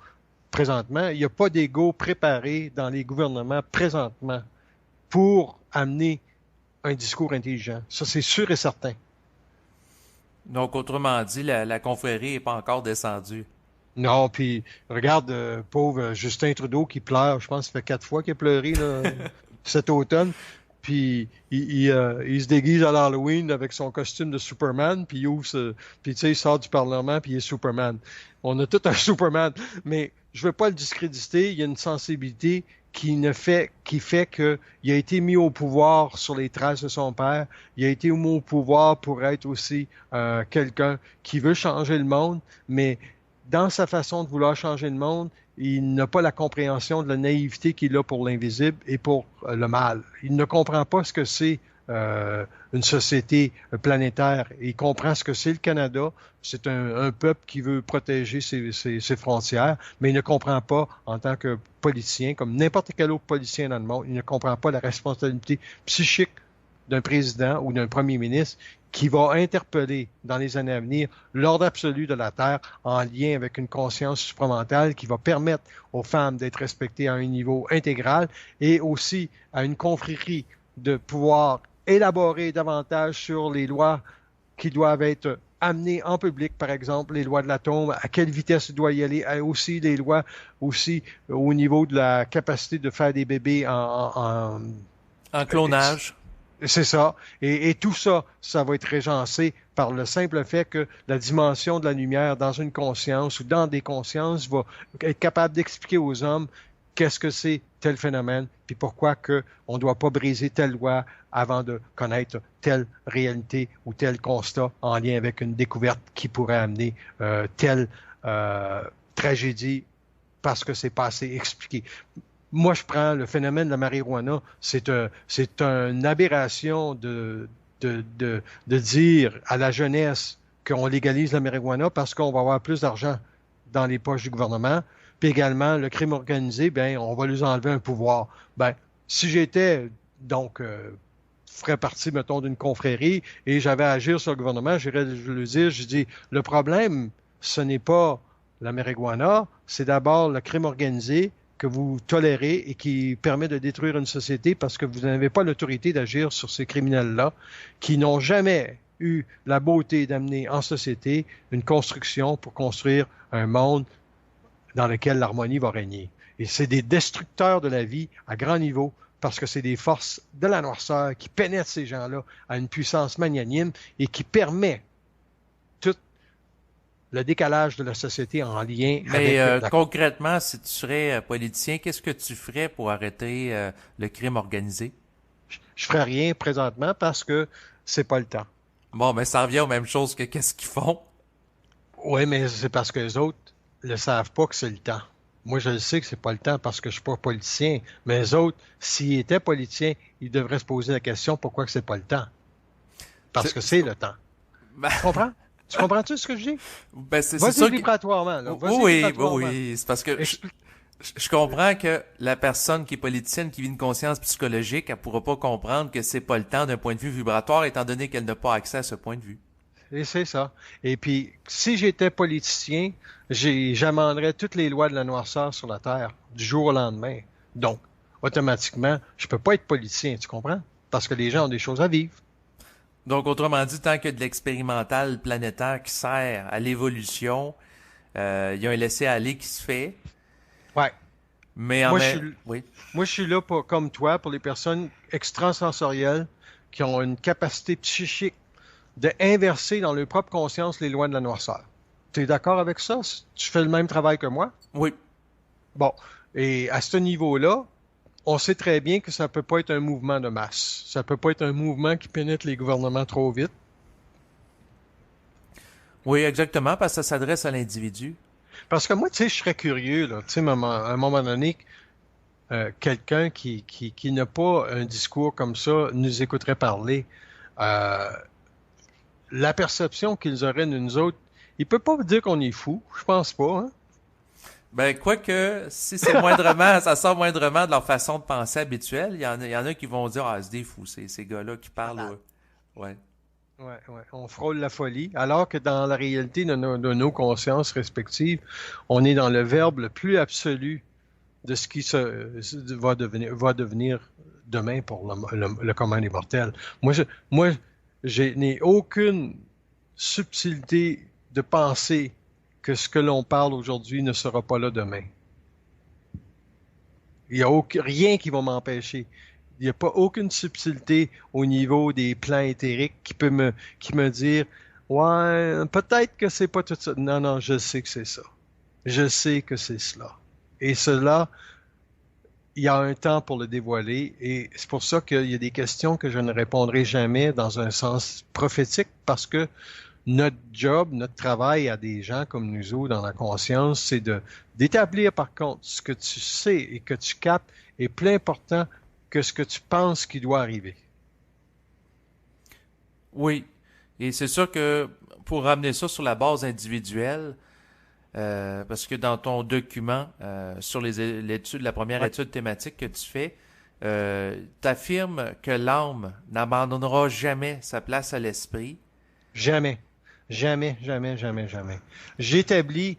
présentement. Il n'y a pas d'ego préparé dans les gouvernements présentement pour amener un discours intelligent. Ça, c'est sûr et certain. Donc, autrement dit, la confrérie n'est pas encore descendue. Non, puis regarde, pauvre Justin Trudeau qui pleure. Je pense que ça fait 4 fois qu'il a pleuré là, cet automne. Puis il se déguise à l'Halloween avec son costume de Superman, puis puis tu sais, il sort du Parlement, puis il est Superman. On a tout un Superman, mais je veux pas le discréditer. Il y a une sensibilité qui fait que il a été mis au pouvoir sur les traces de son père. Il a été mis au pouvoir pour être aussi quelqu'un qui veut changer le monde, mais dans sa façon de vouloir changer le monde, il n'a pas la compréhension de la naïveté qu'il a pour l'invisible et pour le mal. Il ne comprend pas ce que c'est une société planétaire. Il comprend ce que c'est le Canada. C'est un peuple qui veut protéger ses frontières, mais il ne comprend pas, en tant que politicien, comme n'importe quel autre politicien dans le monde, il ne comprend pas la responsabilité psychique d'un président ou d'un premier ministre qui va interpeller dans les années à venir l'ordre absolu de la Terre en lien avec une conscience supramentale qui va permettre aux femmes d'être respectées à un niveau intégral et aussi à une confrérie de pouvoir élaborer davantage sur les lois qui doivent être amenées en public, par exemple, les lois de l'atome, à quelle vitesse il doit y aller, aussi les lois aussi au niveau de la capacité de faire des bébés en clonage. C'est ça. Et tout ça, ça va être régencé par le simple fait que la dimension de la lumière dans une conscience ou dans des consciences va être capable d'expliquer aux hommes qu'est-ce que c'est tel phénomène, puis pourquoi que on ne doit pas briser telle loi avant de connaître telle réalité ou tel constat en lien avec une découverte qui pourrait amener telle tragédie parce que c'est pas assez expliqué. Moi, je prends le phénomène de la marijuana, c'est une aberration de dire à la jeunesse qu'on légalise la marijuana parce qu'on va avoir plus d'argent dans les poches du gouvernement. Puis également, le crime organisé, ben, on va lui enlever un pouvoir. Ben, si j'étais, donc, ferais partie, mettons, d'une confrérie et j'avais à agir sur le gouvernement, je lui dire, je dis, le problème, ce n'est pas la marijuana, c'est d'abord le crime organisé que vous tolérez et qui permet de détruire une société parce que vous n'avez pas l'autorité d'agir sur ces criminels-là qui n'ont jamais eu la beauté d'amener en société une construction pour construire un monde dans lequel l'harmonie va régner. Et c'est des destructeurs de la vie à grand niveau parce que c'est des forces de la noirceur qui pénètrent ces gens-là à une puissance magnanime et qui permet tout le décalage de la société en lien Mais avec la... concrètement, si tu serais politicien, qu'est-ce que tu ferais pour arrêter le crime organisé? Je ferai rien présentement parce que c'est pas le temps. Bon, mais ça revient aux mêmes choses que qu'est-ce qu'ils font. Oui, mais c'est parce que les autres ne savent pas que c'est le temps. Moi, je le sais que c'est pas le temps parce que je suis pas politicien. Mais les autres, s'ils étaient politiciens, ils devraient se poser la question pourquoi que c'est pas le temps. Parce que c'est le temps. Ben, Tu comprends? Tu comprends-tu ce que je dis? ben, c'est Vas-y ça que... vibratoirement, là. Vas-y Oui, vibratoirement. oui, c'est parce que Explique. je comprends que la personne qui est politicienne, qui vit une conscience psychologique, elle pourra pas comprendre que c'est pas le temps d'un point de vue vibratoire, étant donné qu'elle n'a pas accès à ce point de vue. Et c'est ça. Et puis, si j'étais politicien, j'amenderais toutes les lois de la noirceur sur la Terre du jour au lendemain. Donc, automatiquement, je peux pas être politicien, tu comprends? Parce que les gens ont des choses à vivre. Donc, autrement dit, tant que de l'expérimental planétaire qui sert à l'évolution, il y a un laisser-aller qui se fait, Ouais. mais en Moi, je même... suis, Oui. moi, je suis là pour, comme toi, pour les personnes extrasensorielles qui ont une capacité psychique d'inverser dans leur propre conscience les lois de la noirceur. Tu es d'accord avec ça? Tu fais le même travail que moi? Oui. Bon. Et à ce niveau-là, on sait très bien que ça peut pas être un mouvement de masse. Ça peut pas être un mouvement qui pénètre les gouvernements trop vite. Oui, exactement, parce que ça s'adresse à l'individu. Parce que moi, tu sais, je serais curieux, là, tu sais, à un moment donné, quelqu'un qui n'a pas un discours comme ça nous écouterait parler. Euh, la perception qu'ils auraient de nous autres, il peut pas dire qu'on est fou, je pense pas, hein? Ben, quoique, si c'est moindrement, ça sort moindrement de leur façon de penser habituelle, il y en a qui vont dire, ah, c'est des fous, ces gars-là qui parlent, ouais. Ouais, ouais, on frôle la folie, alors que dans la réalité de nos consciences respectives, on est dans le verbe le plus absolu de ce qui va devenir demain pour le commun des mortels. Moi, je n'ai aucune subtilité de penser que ce que l'on parle aujourd'hui ne sera pas là demain. Il n'y a rien qui va m'empêcher. Il n'y a pas aucune subtilité au niveau des plans éthériques qui me dire, ouais, peut-être que c'est pas tout ça. Non, non, je sais que c'est ça. Je sais que c'est cela. Et cela, il y a un temps pour le dévoiler et c'est pour ça qu'il y a des questions que je ne répondrai jamais dans un sens prophétique parce que notre job, notre travail à des gens comme nous autres dans la conscience, c'est d'établir par contre ce que tu sais et que tu captes est plus important que ce que tu penses qui doit arriver. Oui. Et c'est sûr que pour ramener ça sur la base individuelle, parce que dans ton document sur l'étude, la première Ouais. étude thématique que tu fais, t'affirmes que l'âme n'abandonnera jamais sa place à l'esprit. Jamais. Jamais, jamais, jamais, jamais. J'établis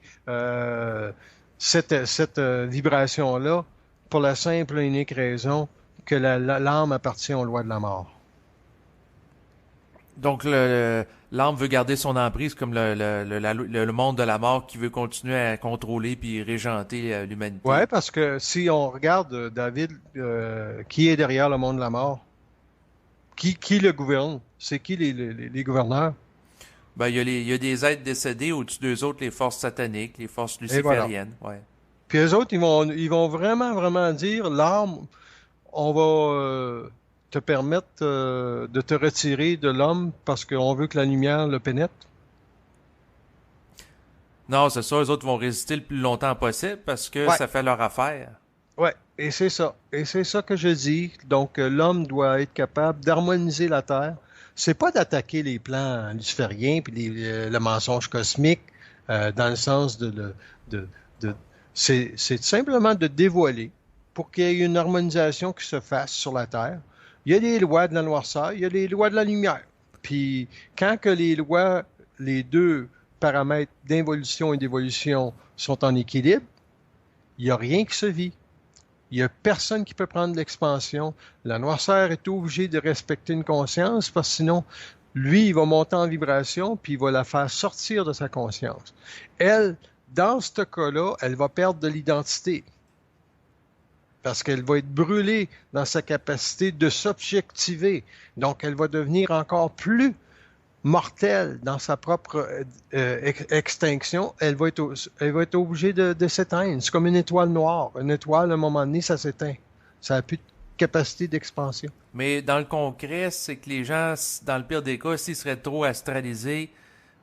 cette vibration-là pour la simple et unique raison que l'âme appartient aux lois de la mort. Donc l'âme veut garder son emprise comme le monde de la mort qui veut continuer à contrôler puis régenter l'humanité. Ouais, parce que si on regarde, David, qui est derrière le monde de la mort? Qui le gouverne? C'est qui les gouverneurs? Ben, il y a des êtres décédés au-dessus d'eux autres, les forces sataniques, les forces Et voilà. lucifériennes. Ouais. Puis eux autres, ils vont vraiment, vraiment dire, l'âme, on va te permettre de te retirer de l'homme parce qu'on veut que la lumière le pénètre. Non, c'est ça, eux autres vont résister le plus longtemps possible parce que Ouais, ça fait leur affaire. ouais, et c'est ça. Et c'est ça que je dis. Donc, l'homme doit être capable d'harmoniser la Terre. C'est pas d'attaquer les plans lucifériens puis le mensonge cosmique dans le sens de, de- c'est simplement de dévoiler pour qu'il y ait une harmonisation qui se fasse sur la Terre. Il y a les lois de la noirceur, il y a les lois de la lumière. Puis quand que les lois, les deux paramètres d'involution et d'évolution sont en équilibre, il n'y a rien qui se vit. Il n'y a personne qui peut prendre l'expansion. La noirceur est obligée de respecter une conscience parce que sinon, Lui, il va monter en vibration, puis il va la faire sortir de sa conscience. Elle, dans ce cas-là, elle va perdre de l'identité parce qu'elle va être brûlée dans sa capacité de s'objectiver. Donc, elle va devenir encore plus mortelle dans sa propre extinction. Elle va être obligée de s'éteindre. C'est comme une étoile noire. Une étoile, à un moment donné, ça s'éteint. Ça n'a plus de capacité d'expansion. Mais dans le concret, c'est que les gens, dans le pire des cas, s'ils seraient trop astralisés,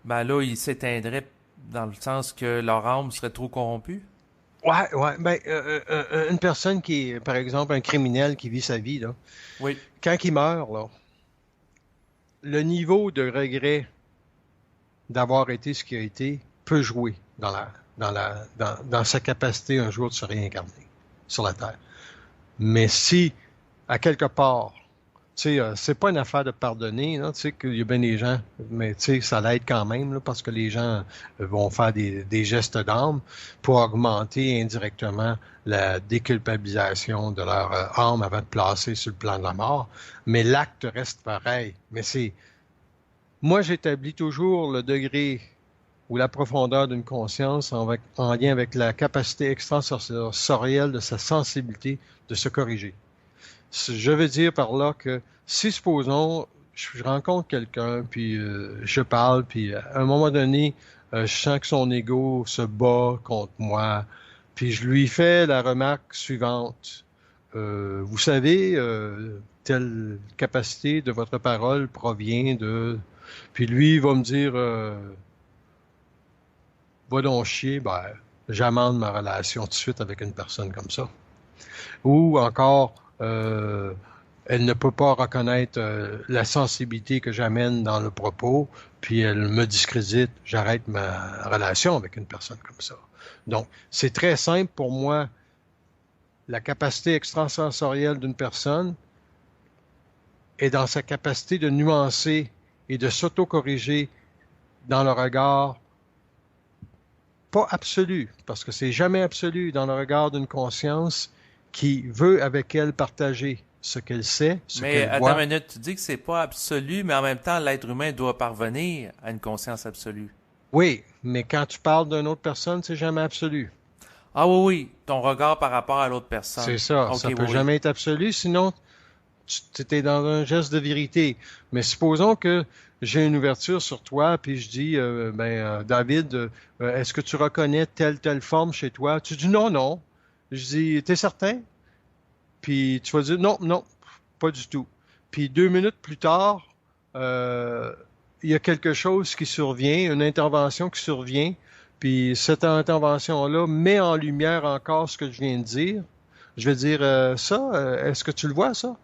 ben là, ils s'éteindraient dans le sens que leur âme serait trop corrompue. Ouais, ouais. Ben, une personne qui est, par exemple, un criminel qui vit sa vie, là, Oui. quand il meurt, là, le niveau de regret d'avoir été ce qu'il a été peut jouer dans sa capacité un jour de se réincarner sur la Terre. Mais si, à quelque part, tu sais, c'est pas une affaire de pardonner, là, tu sais, qu'il y a bien des gens, mais tu sais, ça l'aide quand même, là, parce que les gens vont faire des gestes d'âme pour augmenter indirectement la déculpabilisation de leur âme avant de placer sur le plan de la mort. Mais l'acte reste pareil. Mais moi, j'établis toujours le degré ou la profondeur d'une conscience en lien avec la capacité extrasensorielle de sa sensibilité de se corriger. Je veux dire par là que si, supposons, je rencontre quelqu'un, puis je parle, puis à un moment donné, je sens que son ego se bat contre moi, puis je lui fais la remarque suivante. Vous savez, telle capacité de votre parole provient de... Puis lui, il va me dire, va donc chier, ben, j'amende ma relation tout de suite avec une personne comme ça. Ou encore, elle ne peut pas reconnaître la sensibilité que j'amène dans le propos, puis elle me discrédite, j'arrête ma relation avec une personne comme ça. Donc, c'est très simple pour moi, la capacité extrasensorielle d'une personne est dans sa capacité de nuancer et de s'auto-corriger dans le regard, pas absolu, parce que c'est jamais absolu, dans le regard d'une conscience qui veut avec elle partager ce qu'elle sait, ce Mais qu'elle attends voit. une minute, tu dis que c'est pas absolu, mais en même temps, l'être humain doit parvenir à une conscience absolue. Oui, mais quand tu parles d'une autre personne, c'est jamais absolu. Ah oui, oui, ton regard par rapport à l'autre C'est personne. ça, Ok, ça oui, peut oui. jamais être absolu, sinon tu es dans un geste de vérité. Mais supposons que j'ai une ouverture sur toi, puis je dis, David, est-ce que tu reconnais telle forme chez toi? Tu dis non, non. Je dis, t'es certain? Puis tu vas dire non, non, pas du tout. Puis 2 minutes plus tard, euh, il y a quelque chose qui survient, une intervention qui survient, puis cette intervention-là met en lumière encore ce que je viens de dire. Je vais dire est-ce que tu le vois, ça?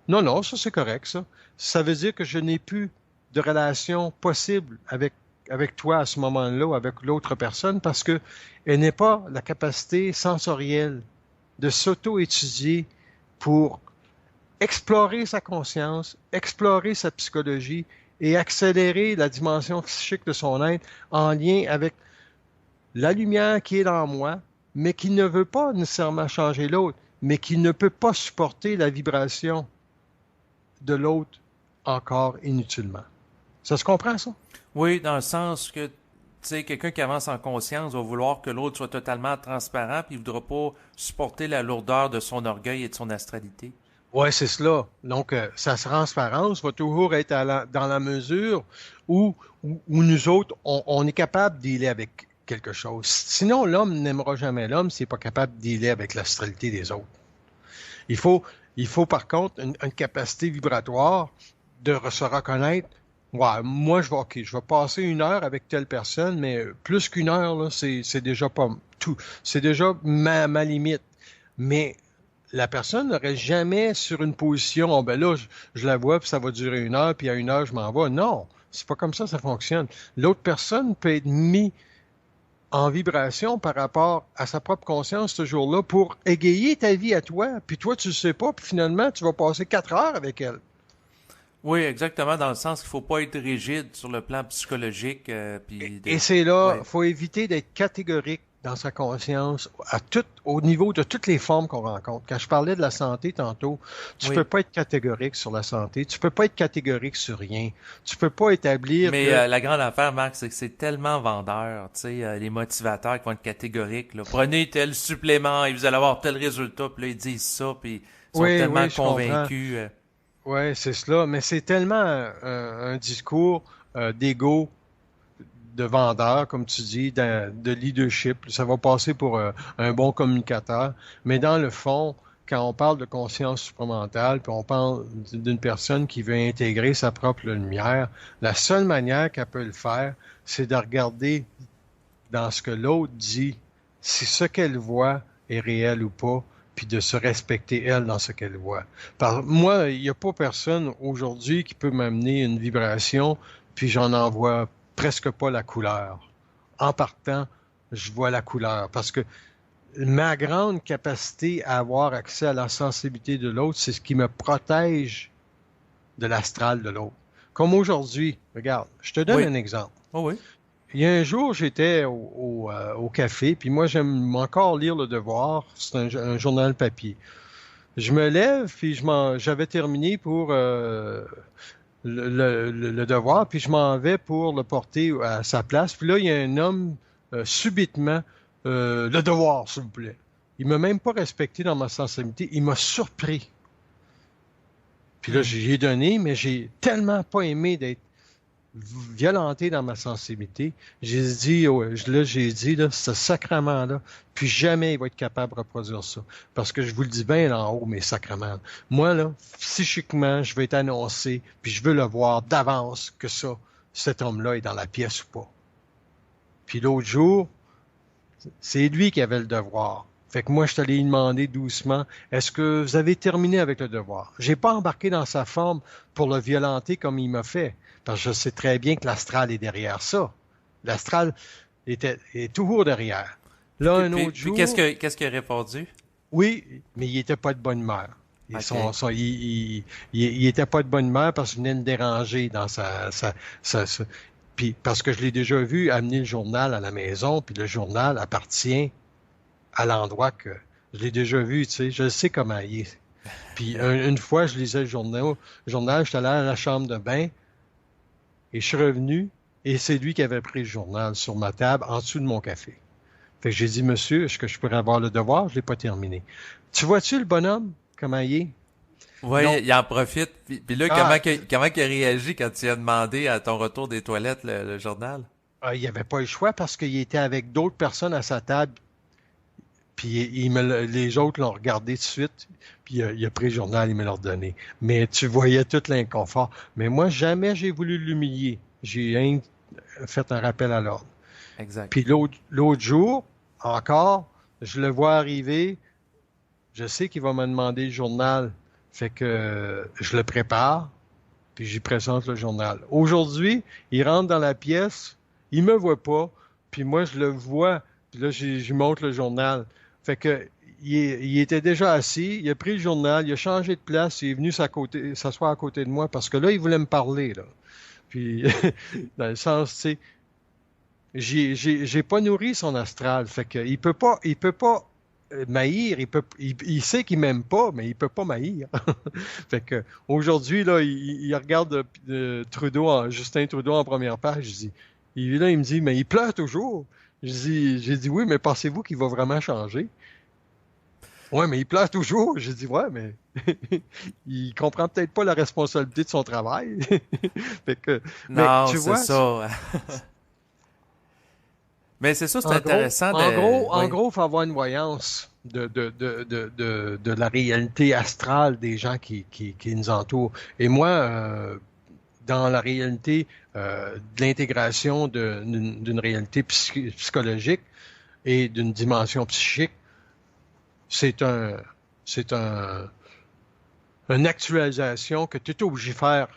Non, non, ça c'est correct, ça. Ça veut dire que je n'ai plus de relation possible avec toi à ce moment-là ou avec l'autre personne parce que elle n'est pas la capacité sensorielle de s'auto-étudier pour explorer sa conscience, explorer sa psychologie et accélérer la dimension psychique de son être en lien avec la lumière qui est dans moi, mais qui ne veut pas nécessairement changer l'autre, mais qui ne peut pas supporter la vibration de l'autre encore inutilement. Ça se comprend, ça? Oui, dans le sens que, tu sais, quelqu'un qui avance en conscience va vouloir que l'autre soit totalement transparent, puis il ne voudra pas supporter la lourdeur de son orgueil et de son astralité. Ouais, c'est cela. Donc, sa transparence va toujours être dans la mesure où nous autres, on est capable de dealer avec quelque chose. Sinon, l'homme n'aimera jamais l'homme s'il n'est pas capable de dealer avec l'astralité des autres. Il faut, il faut par contre une capacité vibratoire de se reconnaître. Ouais, moi, je vais passer 1 heure avec telle personne, mais plus qu'une heure, là, c'est déjà pas tout. C'est déjà ma limite. Mais la personne n'aurait jamais sur une position, oh ben là, je la vois, puis ça va durer 1 heure, puis à 1 heure, je m'en vais. Non, c'est pas comme ça fonctionne. L'autre personne peut être mis en vibration par rapport à sa propre conscience ce jour-là pour égayer ta vie à toi. Puis toi, tu ne sais pas, puis finalement, tu vas passer 4 heures avec elle. Oui, exactement, dans le sens qu'il ne faut pas être rigide sur le plan psychologique, Et, puis et de... c'est là, Ouais. il faut éviter d'être catégorique dans sa conscience au niveau de toutes les formes qu'on rencontre. Quand je parlais de la santé tantôt, tu Oui. peux pas être catégorique sur la santé, tu peux pas être catégorique sur rien, tu peux pas établir Mais que la grande affaire, Marc, c'est que c'est tellement vendeur, tu sais, les motivateurs qui vont être catégoriques, là. Prenez tel supplément et vous allez avoir tel résultat, puis là, ils disent ça, puis ils sont oui, tellement oui, je comprends. convaincus. Oui, c'est cela, mais c'est tellement un discours d'ego, de vendeur, comme tu dis, de leadership. Ça va passer pour un bon communicateur, mais dans le fond, quand on parle de conscience supramentale, puis on parle d'une personne qui veut intégrer sa propre lumière, la seule manière qu'elle peut le faire, c'est de regarder dans ce que l'autre dit, si ce qu'elle voit est réel ou pas, puis de se respecter elle dans ce qu'elle voit. Moi, il n'y a pas personne aujourd'hui qui peut m'amener une vibration, puis j'en envoie presque pas la couleur. En partant, je vois la couleur parce que ma grande capacité à avoir accès à la sensibilité de l'autre, c'est ce qui me protège de l'astral de l'autre. Comme aujourd'hui, regarde, je te donne Oui. un exemple. Oh oui. Il y a un jour, j'étais au café, puis moi, j'aime encore lire Le Devoir. C'est un journal papier. Je me lève, puis j'avais terminé pour le devoir, puis je m'en vais pour le porter à sa place. Puis là, il y a un homme, subitement, le devoir, s'il vous plaît. Il m'a même pas respecté dans ma sensibilité. Il m'a surpris. Puis là, Hmm. j'ai donné, mais j'ai tellement pas aimé d'être violenté dans ma sensibilité. J'ai dit, là, ce sacrement-là, puis jamais il va être capable de reproduire ça. Parce que je vous le dis bien là en haut, mes sacrements. Moi, là, psychiquement, je vais être annoncé, puis je veux le voir d'avance que ça, cet homme-là est dans la pièce ou pas. Puis l'autre jour, c'est lui qui avait le devoir. Fait que moi, je suis allé lui demander doucement, est-ce que vous avez terminé avec le devoir? J'ai pas embarqué dans sa forme pour le violenter comme il m'a fait. Parce que je sais très bien que l'astral est derrière ça. L'astral est toujours derrière. Là, un autre Puis qu'est-ce jour, que qu'est-ce qu'il a répondu? oui, mais il était pas de bonne humeur. OK. Il était pas de bonne humeur parce qu'il venait me déranger dans puis parce que je l'ai déjà vu amener le journal à la maison, puis le journal appartient à l'endroit que je l'ai déjà vu, tu sais, je sais comment il est. Puis une fois, je lisais le journal, j'étais allé à la chambre de bain et je suis revenu et c'est lui qui avait pris le journal sur ma table en dessous de mon café. Fait que j'ai dit, monsieur, est-ce que je pourrais avoir le devoir? Je l'ai pas terminé. Tu vois-tu le bonhomme, comment il est? Ouais, Donc, il en profite. Puis là, ah, comment qu'il a réagi quand tu as demandé à ton retour des toilettes le journal? il n'y avait pas le choix parce qu'il était avec d'autres personnes à sa table. Puis les autres l'ont regardé tout de suite, puis il a pris le journal, il me l'a redonné. Mais tu voyais tout l'inconfort. Mais moi, jamais j'ai voulu l'humilier. J'ai rien fait un rappel à l'ordre. Exact. Puis l'autre jour, encore, je le vois arriver, je sais qu'il va me demander le journal, fait que je le prépare, puis j'y présente le journal. Aujourd'hui, il rentre dans la pièce, il me voit pas, puis moi je le vois, puis là je lui montre le journal. Fait que il était déjà assis, il a pris le journal, il a changé de place, il est venu s'asseoir à côté de moi parce que là il voulait me parler là. Puis dans le sens, tu sais, j'ai pas nourri son astral, fait que il peut pas m'haïr, il sait qu'il m'aime pas, mais il peut pas m'haïr. Fait que aujourd'hui là, il regarde Justin Trudeau en première page, là il me dit mais il pleure toujours. J'ai dit oui, mais pensez-vous qu'il va vraiment changer? Ouais, mais il pleure toujours. J'ai dit ouais, mais il comprend peut-être pas la responsabilité de son travail. Fait que mais Non, tu c'est vois, ça. Mais c'est ça, c'est En gros, intéressant en de. gros, en Oui. gros, il faut avoir une voyance de la réalité astrale des gens qui nous entourent. Et moi, dans la réalité de l'intégration d'une réalité psychologique et d'une dimension psychique, c'est un, c'est une actualisation que tu es obligé de faire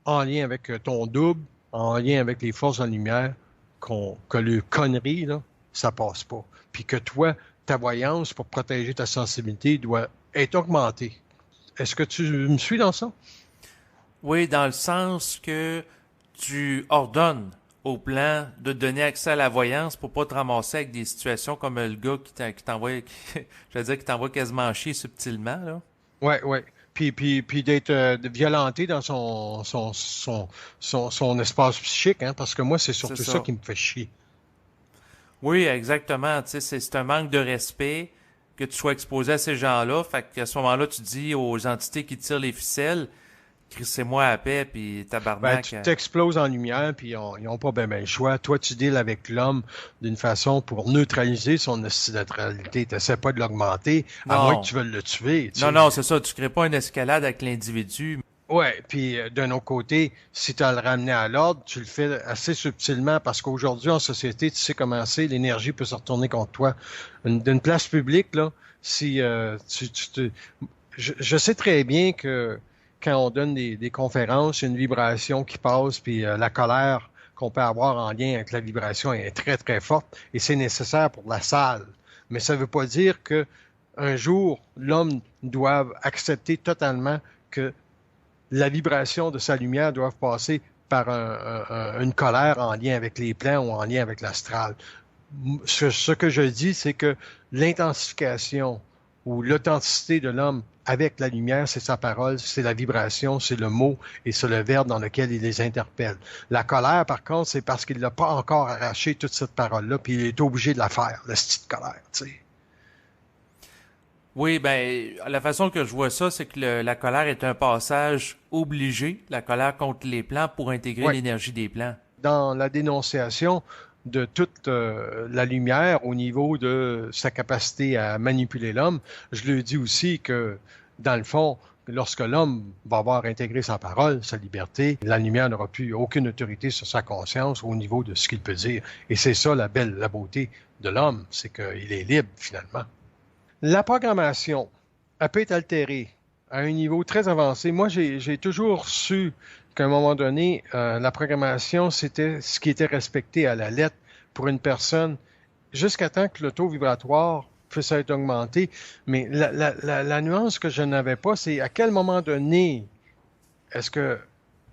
en lien avec ton double, en lien avec les forces en lumière, que le connerie, là, ça passe pas. Puis que toi, ta voyance pour protéger ta sensibilité doit être augmentée. Est-ce que tu me suis dans ça? Oui, dans le sens que tu ordonnes au plan de te donner accès à la voyance pour pas te ramasser avec des situations comme le gars qui t'envoie, je veux dire, qui t'envoie quasiment chier subtilement, là. Ouais, ouais. Puis d'être violenté dans son espace psychique, hein, parce que moi, c'est C'est surtout ça ça. qui me fait chier. Oui, exactement. Tu sais, c'est un manque de respect que tu sois exposé à ces gens-là. Fait qu'à ce moment-là, tu dis aux entités qui tirent les ficelles, crissez-moi à paix, puis Ben, tabarnak. tu t'exploses en lumière, puis ils ont pas bien le choix. Toi, tu deals avec l'homme d'une façon pour neutraliser son neutralité. Tu n'essaies pas de l'augmenter, à moins que Non. tu veuilles le tuer, tu Non, sais. non, c'est ça. Tu crées pas une escalade avec l'individu. Ouais, puis d'un autre côté, si tu as le ramener à l'ordre, tu le fais assez subtilement parce qu'aujourd'hui, en société, tu sais comment c'est, l'énergie peut se retourner contre toi. D'une place publique, là, si tu te... je sais très bien que quand on donne des conférences, il y a une vibration qui passe, puis la colère qu'on peut avoir en lien avec la vibration est très, très forte et c'est nécessaire pour la salle. Mais ça ne veut pas dire que un jour, l'homme doit accepter totalement que la vibration de sa lumière doit passer par une colère en lien avec les plans ou en lien avec l'astral. Ce que je dis, c'est que l'intensification ou l'authenticité de l'homme avec la lumière, c'est sa parole, c'est la vibration, c'est le mot et c'est le verbe dans lequel il les interpelle. La colère, par contre, c'est parce qu'il n'a pas encore arraché toute cette parole-là, puis il est obligé de la faire, le style de colère, tu sais. Oui, ben, la façon que je vois ça, c'est que la colère est un passage obligé, la colère contre les plans, pour intégrer Oui, l'énergie des plans. dans la dénonciation de toute la lumière au niveau de sa capacité à manipuler l'homme, je le dis aussi que, dans le fond, lorsque l'homme va avoir intégré sa parole, sa liberté, la lumière n'aura plus aucune autorité sur sa conscience au niveau de ce qu'il peut dire. Et c'est ça la beauté de l'homme, c'est qu'il est libre finalement. La programmation, elle peut être altérée à un niveau très avancé. Moi, j'ai toujours su qu'à un moment donné, la programmation, c'était ce qui était respecté à la lettre pour une personne jusqu'à temps que le taux vibratoire puisse être augmenté. Mais la nuance que je n'avais pas, c'est à quel moment donné est-ce que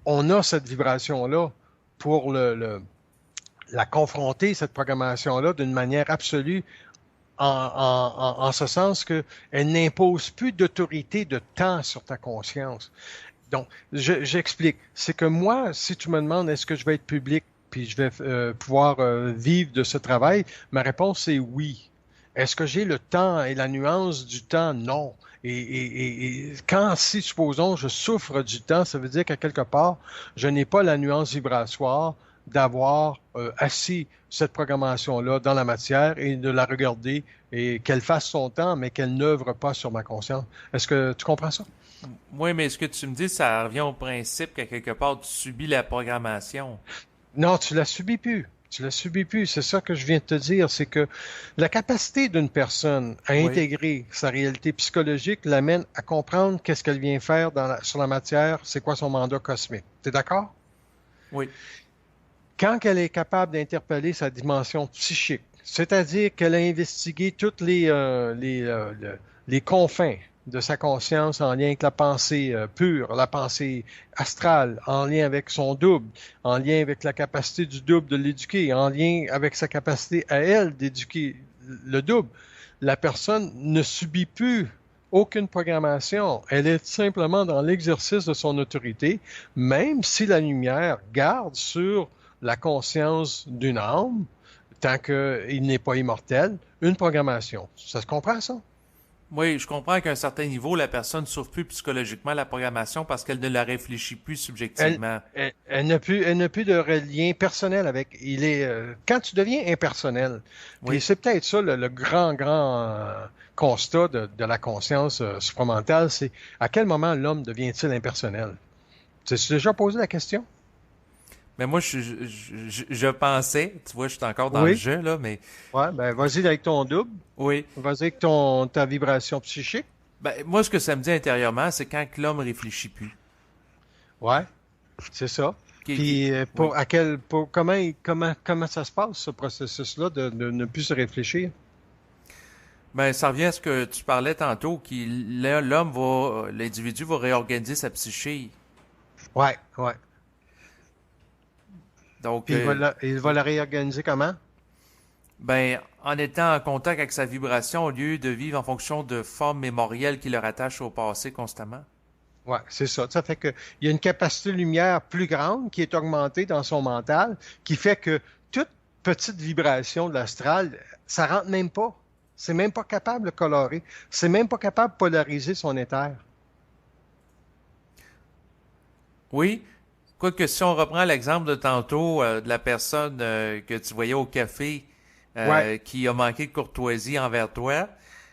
on a cette vibration-là pour la confronter, cette programmation-là, d'une manière absolue en ce sens qu'elle n'impose plus d'autorité de temps sur ta conscience. Donc, j'explique. C'est que moi, si tu me demandes est-ce que je vais être public puis je vais pouvoir vivre de ce travail, ma réponse est oui. Est-ce que j'ai le temps et la nuance du temps? Non. Et quand, si supposons, je souffre du temps, ça veut dire qu'à quelque part, je n'ai pas la nuance vibratoire d'avoir assis cette programmation-là dans la matière et de la regarder et qu'elle fasse son temps, mais qu'elle n'œuvre pas sur ma conscience. Est-ce que tu comprends ça? Oui, mais ce que tu me dis, ça revient au principe qu'à quelque part, tu subis la programmation. Non, tu la subis plus. Tu la subis plus. C'est ça que je viens de te dire. C'est que la capacité d'une personne à Oui, intégrer sa réalité psychologique l'amène à comprendre qu'est-ce qu'elle vient faire sur la matière, c'est quoi son mandat cosmique. T'es d'accord? oui, Quand elle est capable d'interpeller sa dimension psychique, c'est-à-dire qu'elle a investigué toutes les confins de sa conscience en lien avec la pensée pure, la pensée astrale, en lien avec son double, en lien avec la capacité du double de l'éduquer, en lien avec sa capacité à elle d'éduquer le double. La personne ne subit plus aucune programmation. Elle est simplement dans l'exercice de son autorité, même si la lumière garde sur la conscience d'une âme, tant qu'il n'est pas immortel, une programmation. Ça se comprend, ça? oui, je comprends qu'à un certain niveau, la personne ne souffre plus psychologiquement la programmation parce qu'elle ne la réfléchit plus Elle, subjectivement. elle n'a plus de lien personnel avec. Quand tu deviens impersonnel, puis Oui. c'est peut-être ça le grand constat de la conscience supramentale, c'est à quel moment l'homme devient-il impersonnel? Tu t'es déjà posé la question? Mais moi, je pensais, tu vois, je suis encore dans le Oui. jeu, là, mais Ouais, ben vas-y avec ton double, oui. vas-y avec ta vibration psychique. Ben, moi, ce que ça me dit intérieurement, c'est quand que l'homme réfléchit plus. Ouais. C'est ça. Puis Oui. comment ça se passe, ce processus-là de ne plus se réfléchir? Ben, ça revient à ce que tu parlais tantôt, l'individu va réorganiser sa psyché. Ouais, ouais. Donc, Puis il va la réorganiser comment? ben, en étant en contact avec sa vibration, au lieu de vivre en fonction de formes mémorielles qui le rattachent au passé constamment. Ouais, c'est ça. Ça fait que il y a une capacité de lumière plus grande qui est augmentée dans son mental, qui fait que toute petite vibration de l'astral, ça rentre même pas. C'est même pas capable de colorer. C'est même pas capable de polariser son éther. Oui, quoique si on reprend l'exemple de tantôt de la personne que tu voyais au café Ouais, qui a manqué de courtoisie envers toi,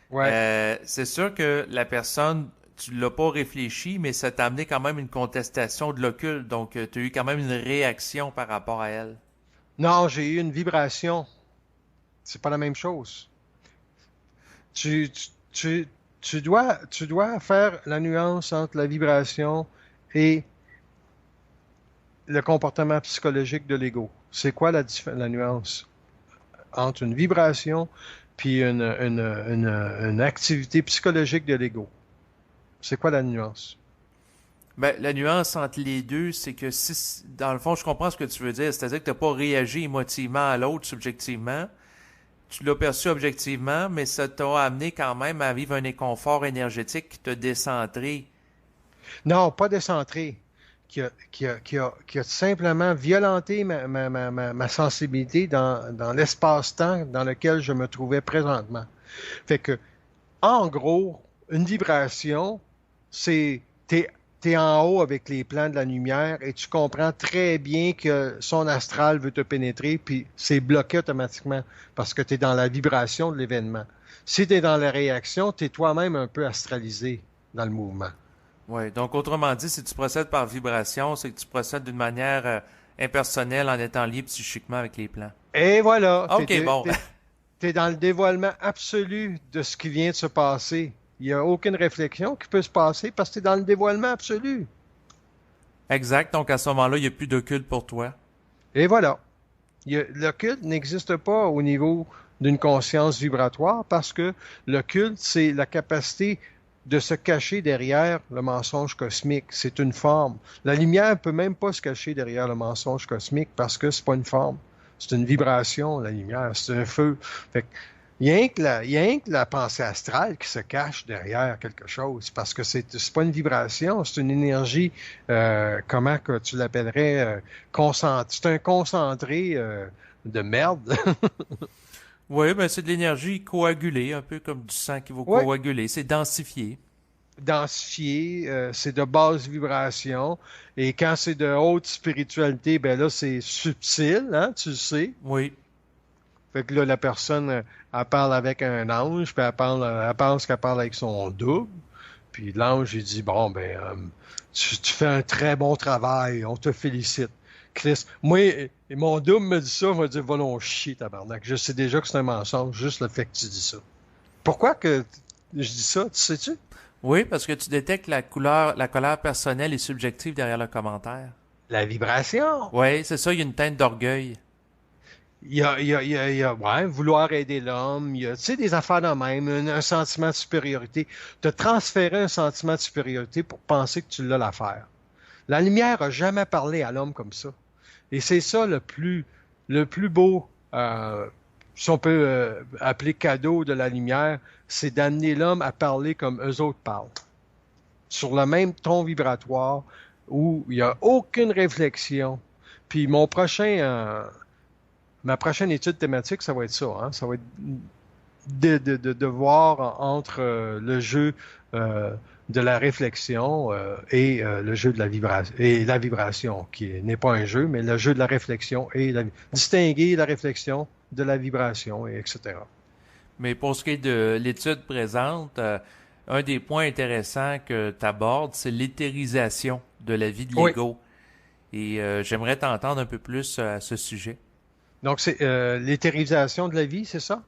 ouais. c'est sûr que la personne, tu l'as pas réfléchi, mais ça t'a amené quand même une contestation de l'occulte, donc tu as eu quand même une réaction par rapport à elle. Non, j'ai eu une vibration. C'est pas la même chose. Tu, tu, tu, tu dois faire la nuance entre la vibration et le comportement psychologique de l'ego. C'est quoi la nuance entre une vibration puis une activité psychologique de l'ego? C'est quoi la nuance? Ben, la nuance entre les deux, c'est que si, dans le fond, je comprends ce que tu veux dire, c'est-à-dire que tu n'as pas réagi émotivement à l'autre subjectivement, tu l'as perçu objectivement, mais ça t'a amené quand même à vivre un inconfort énergétique qui t'a décentré. Non, pas décentré. Qui a simplement violenté ma sensibilité dans l'espace-temps dans lequel je me trouvais présentement. Fait que, en gros, une vibration, c'est t'es en haut avec les plans de la lumière et tu comprends très bien que son astral veut te pénétrer, puis c'est bloqué automatiquement parce que tu es dans la vibration de l'événement. Si tu es dans la réaction, tu es toi-même un peu astralisé dans le mouvement. Ouais, donc autrement dit, si tu procèdes par vibration, c'est que tu procèdes d'une manière impersonnelle en étant lié psychiquement avec les plans. Et voilà, Ok, bon. t'es dans le dévoilement absolu de ce qui vient de se passer. Il n'y a aucune réflexion qui peut se passer parce que tu es dans le dévoilement absolu. Exact, donc à ce moment-là, il n'y a plus d'occulte pour toi. Et voilà. L'occulte n'existe pas au niveau d'une conscience vibratoire parce que l'occulte, c'est la capacité de se cacher derrière le mensonge cosmique. C'est une forme. La lumière ne peut même pas se cacher derrière le mensonge cosmique parce que c'est pas une forme. C'est une vibration, la lumière. C'est un feu. Fait que, il y a rien que la pensée astrale qui se cache derrière quelque chose parce que c'est pas une vibration, c'est une énergie, comment que tu l'appellerais, c'est un concentré de merde. Oui, ben c'est de l'énergie coagulée, un peu comme du sang qui va Oui, coaguler. C'est densifié. densifié, c'est de basse vibration. Et quand c'est de haute spiritualité, ben là, c'est subtil, hein, tu le sais. Oui. Fait que là, la personne, elle parle avec un ange, puis elle pense qu'elle parle avec son double. Puis l'ange, il dit, bon, ben, tu fais un très bon travail, on te félicite. Chris, moi, et mon double me dit ça, il va dire, va l'on chier, tabarnak. Je sais déjà que c'est un mensonge, juste le fait que tu dis ça. Pourquoi que je dis ça, tu sais-tu? Oui, parce que tu détectes la colère personnelle et subjective derrière le commentaire. La vibration. Oui, c'est ça, il y a une teinte d'orgueil. Ouais, vouloir aider l'homme, il y a, tu sais, des affaires de même, un sentiment de supériorité. Te transférer un sentiment de supériorité pour penser que tu l'as l'affaire. La lumière a jamais parlé à l'homme comme ça. Et c'est ça le plus beau, si on peut appeler cadeau de la lumière, c'est d'amener l'homme à parler comme eux autres parlent. Sur le même ton vibratoire, où il n'y a aucune réflexion. Puis ma prochaine étude thématique, ça va être ça, hein. Ça va être de voir entre le jeu de la réflexion et le jeu de la vibration et la vibration, n'est pas un jeu, mais le jeu de la réflexion et distinguer la réflexion de la vibration, et etc. Mais pour ce qui est de l'étude présente, un des points intéressants que tu abordes, c'est l'éthérisation de la vie de Oui. l'ego. Et j'aimerais t'entendre un peu plus à ce sujet. Donc, c'est l'éthérisation de la vie, c'est ça?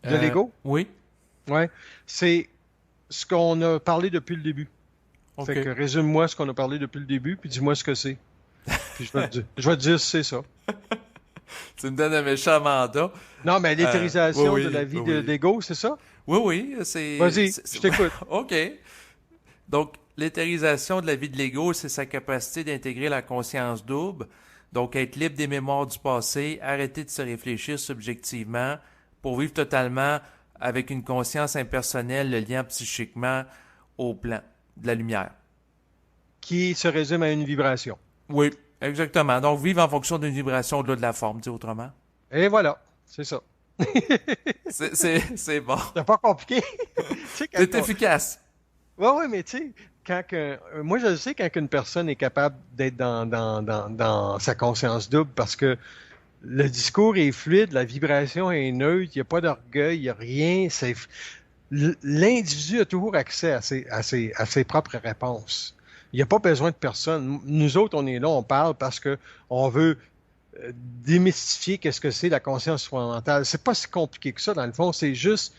De l'ego? Oui, Ouais. C'est ce qu'on a parlé depuis le début. ok. Fait que résume-moi ce qu'on a parlé depuis le début, puis dis-moi ce que c'est. Puis je vais te dire si c'est ça. Tu me donnes un méchant mandat. Non, mais l'éthérisation Oui, de la oui, vie oui. d'ego, c'est ça? Oui, oui, c'est... Vas-y, je t'écoute. OK. Donc, l'éthérisation de la vie de l'ego, c'est sa capacité d'intégrer la conscience double Donc, être libre des mémoires du passé, arrêter de se réfléchir subjectivement pour vivre totalement avec une conscience impersonnelle, le lien psychiquement au plan de la lumière. Qui se résume à une vibration. Oui, exactement. Donc, vivre en fonction d'une vibration au-delà de la forme, dit autrement. Et voilà, c'est ça. C'est bon. C'est pas compliqué. Tu sais, C'est efficace. ouais, mais tu sais, moi je le sais quand une personne est capable d'être dans sa conscience double parce que le discours est fluide, la vibration est neutre, il n'y a pas d'orgueil, il n'y a rien. L'individu a toujours accès à ses propres réponses. Il n'y a pas besoin de personne. Nous autres, on est là, on parle parce que on veut démystifier qu'est-ce que c'est la conscience fondamentale. C'est pas si compliqué que ça, dans le fond. C'est juste,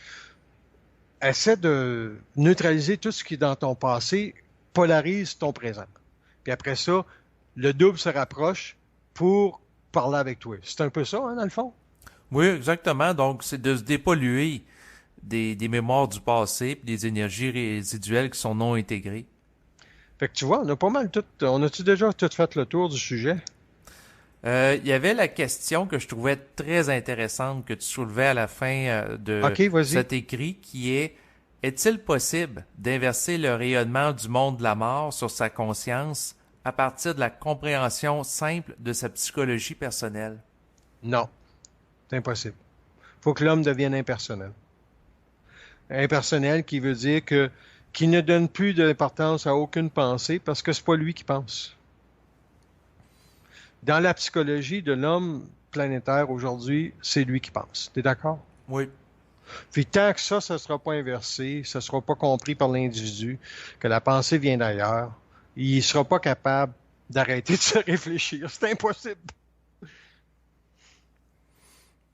essaie de neutraliser tout ce qui est dans ton passé, polarise ton présent. Puis après ça, le double se rapproche pour parler avec toi. C'est un peu ça, hein, dans le fond? Oui, exactement. Donc, c'est de se dépolluer des mémoires du passé et des énergies résiduelles qui sont non intégrées. Fait que tu vois, on a pas mal tout. On a-tu déjà tout fait le tour du sujet? Il y avait la question que je trouvais très intéressante que tu soulevais à la fin de OK, vas-y. cet écrit qui est: est-il possible d'inverser le rayonnement du monde de la mort sur sa conscience à partir de la compréhension simple de sa psychologie personnelle? Non, c'est impossible. Faut que l'homme devienne impersonnel. Impersonnel qui veut dire que qu'il ne donne plus d'importance à aucune pensée parce que c'est pas lui qui pense. Dans la psychologie de l'homme planétaire aujourd'hui, c'est lui qui pense. T'es d'accord? Oui. Puis tant que ça ne sera pas inversé, ça ne sera pas compris par l'individu, que la pensée vient d'ailleurs, il ne sera pas capable d'arrêter de se réfléchir. C'est impossible.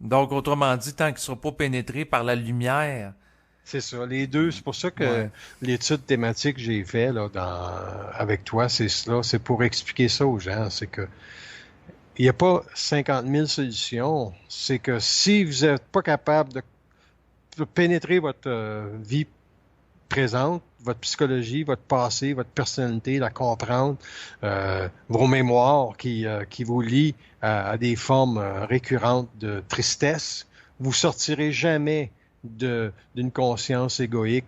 Donc, autrement dit, tant qu'il ne sera pas pénétré par la lumière. C'est ça, les deux. C'est pour ça que Ouais. l'étude thématique que j'ai fait là, avec toi, c'est cela. C'est pour expliquer ça aux gens. C'est que il n'y a pas 50 000 solutions. C'est que si vous n'êtes pas capable de pénétrer votre vie présente, votre psychologie, votre passé, votre personnalité, la comprendre, vos mémoires qui vous lient à des formes récurrentes de tristesse, vous sortirez jamais d'une conscience égoïque,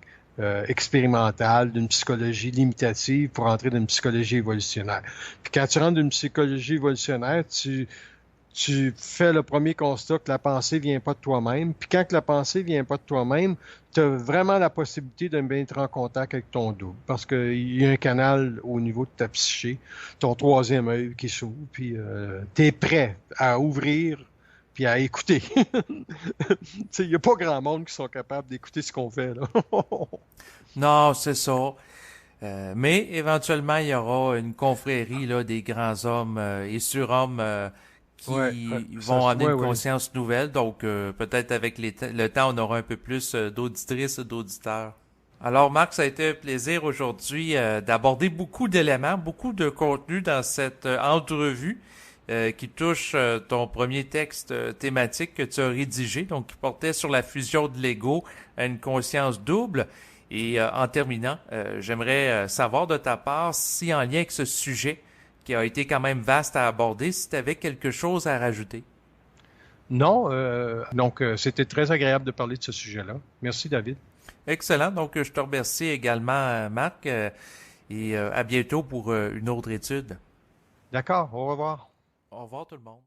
expérimentale, d'une psychologie limitative pour entrer dans une psychologie évolutionnaire. Puis quand tu rentres dans une psychologie évolutionnaire, tu fais le premier constat que la pensée vient pas de toi-même. Puis quand que la pensée vient pas de toi-même, tu as vraiment la possibilité de mettre en contact avec ton double. Parce qu'il y a un canal au niveau de ta psyché, ton troisième œil qui s'ouvre, puis tu es prêt à ouvrir puis à écouter. Il n'y a pas grand monde qui sont capables d'écouter ce qu'on fait, là. Non, c'est ça. Mais éventuellement, il y aura une confrérie là, des grands hommes et surhommes qui Ouais, vont amener ouais, une ouais. conscience nouvelle. Donc, peut-être avec le temps, on aura un peu plus d'auditrices et d'auditeurs. Alors, Marc, ça a été un plaisir aujourd'hui d'aborder beaucoup d'éléments, beaucoup de contenu dans cette entrevue qui touche ton premier texte thématique que tu as rédigé, donc qui portait sur la fusion de l'ego à une conscience double. Et en terminant, j'aimerais savoir de ta part si en lien avec ce sujet qui a été quand même vaste à aborder, si tu avais quelque chose à rajouter. Non, donc c'était très agréable de parler de ce sujet-là. Merci, David. Excellent. Donc, je te remercie également, Marc, et à bientôt pour une autre étude. D'accord, au revoir. Au revoir tout le monde.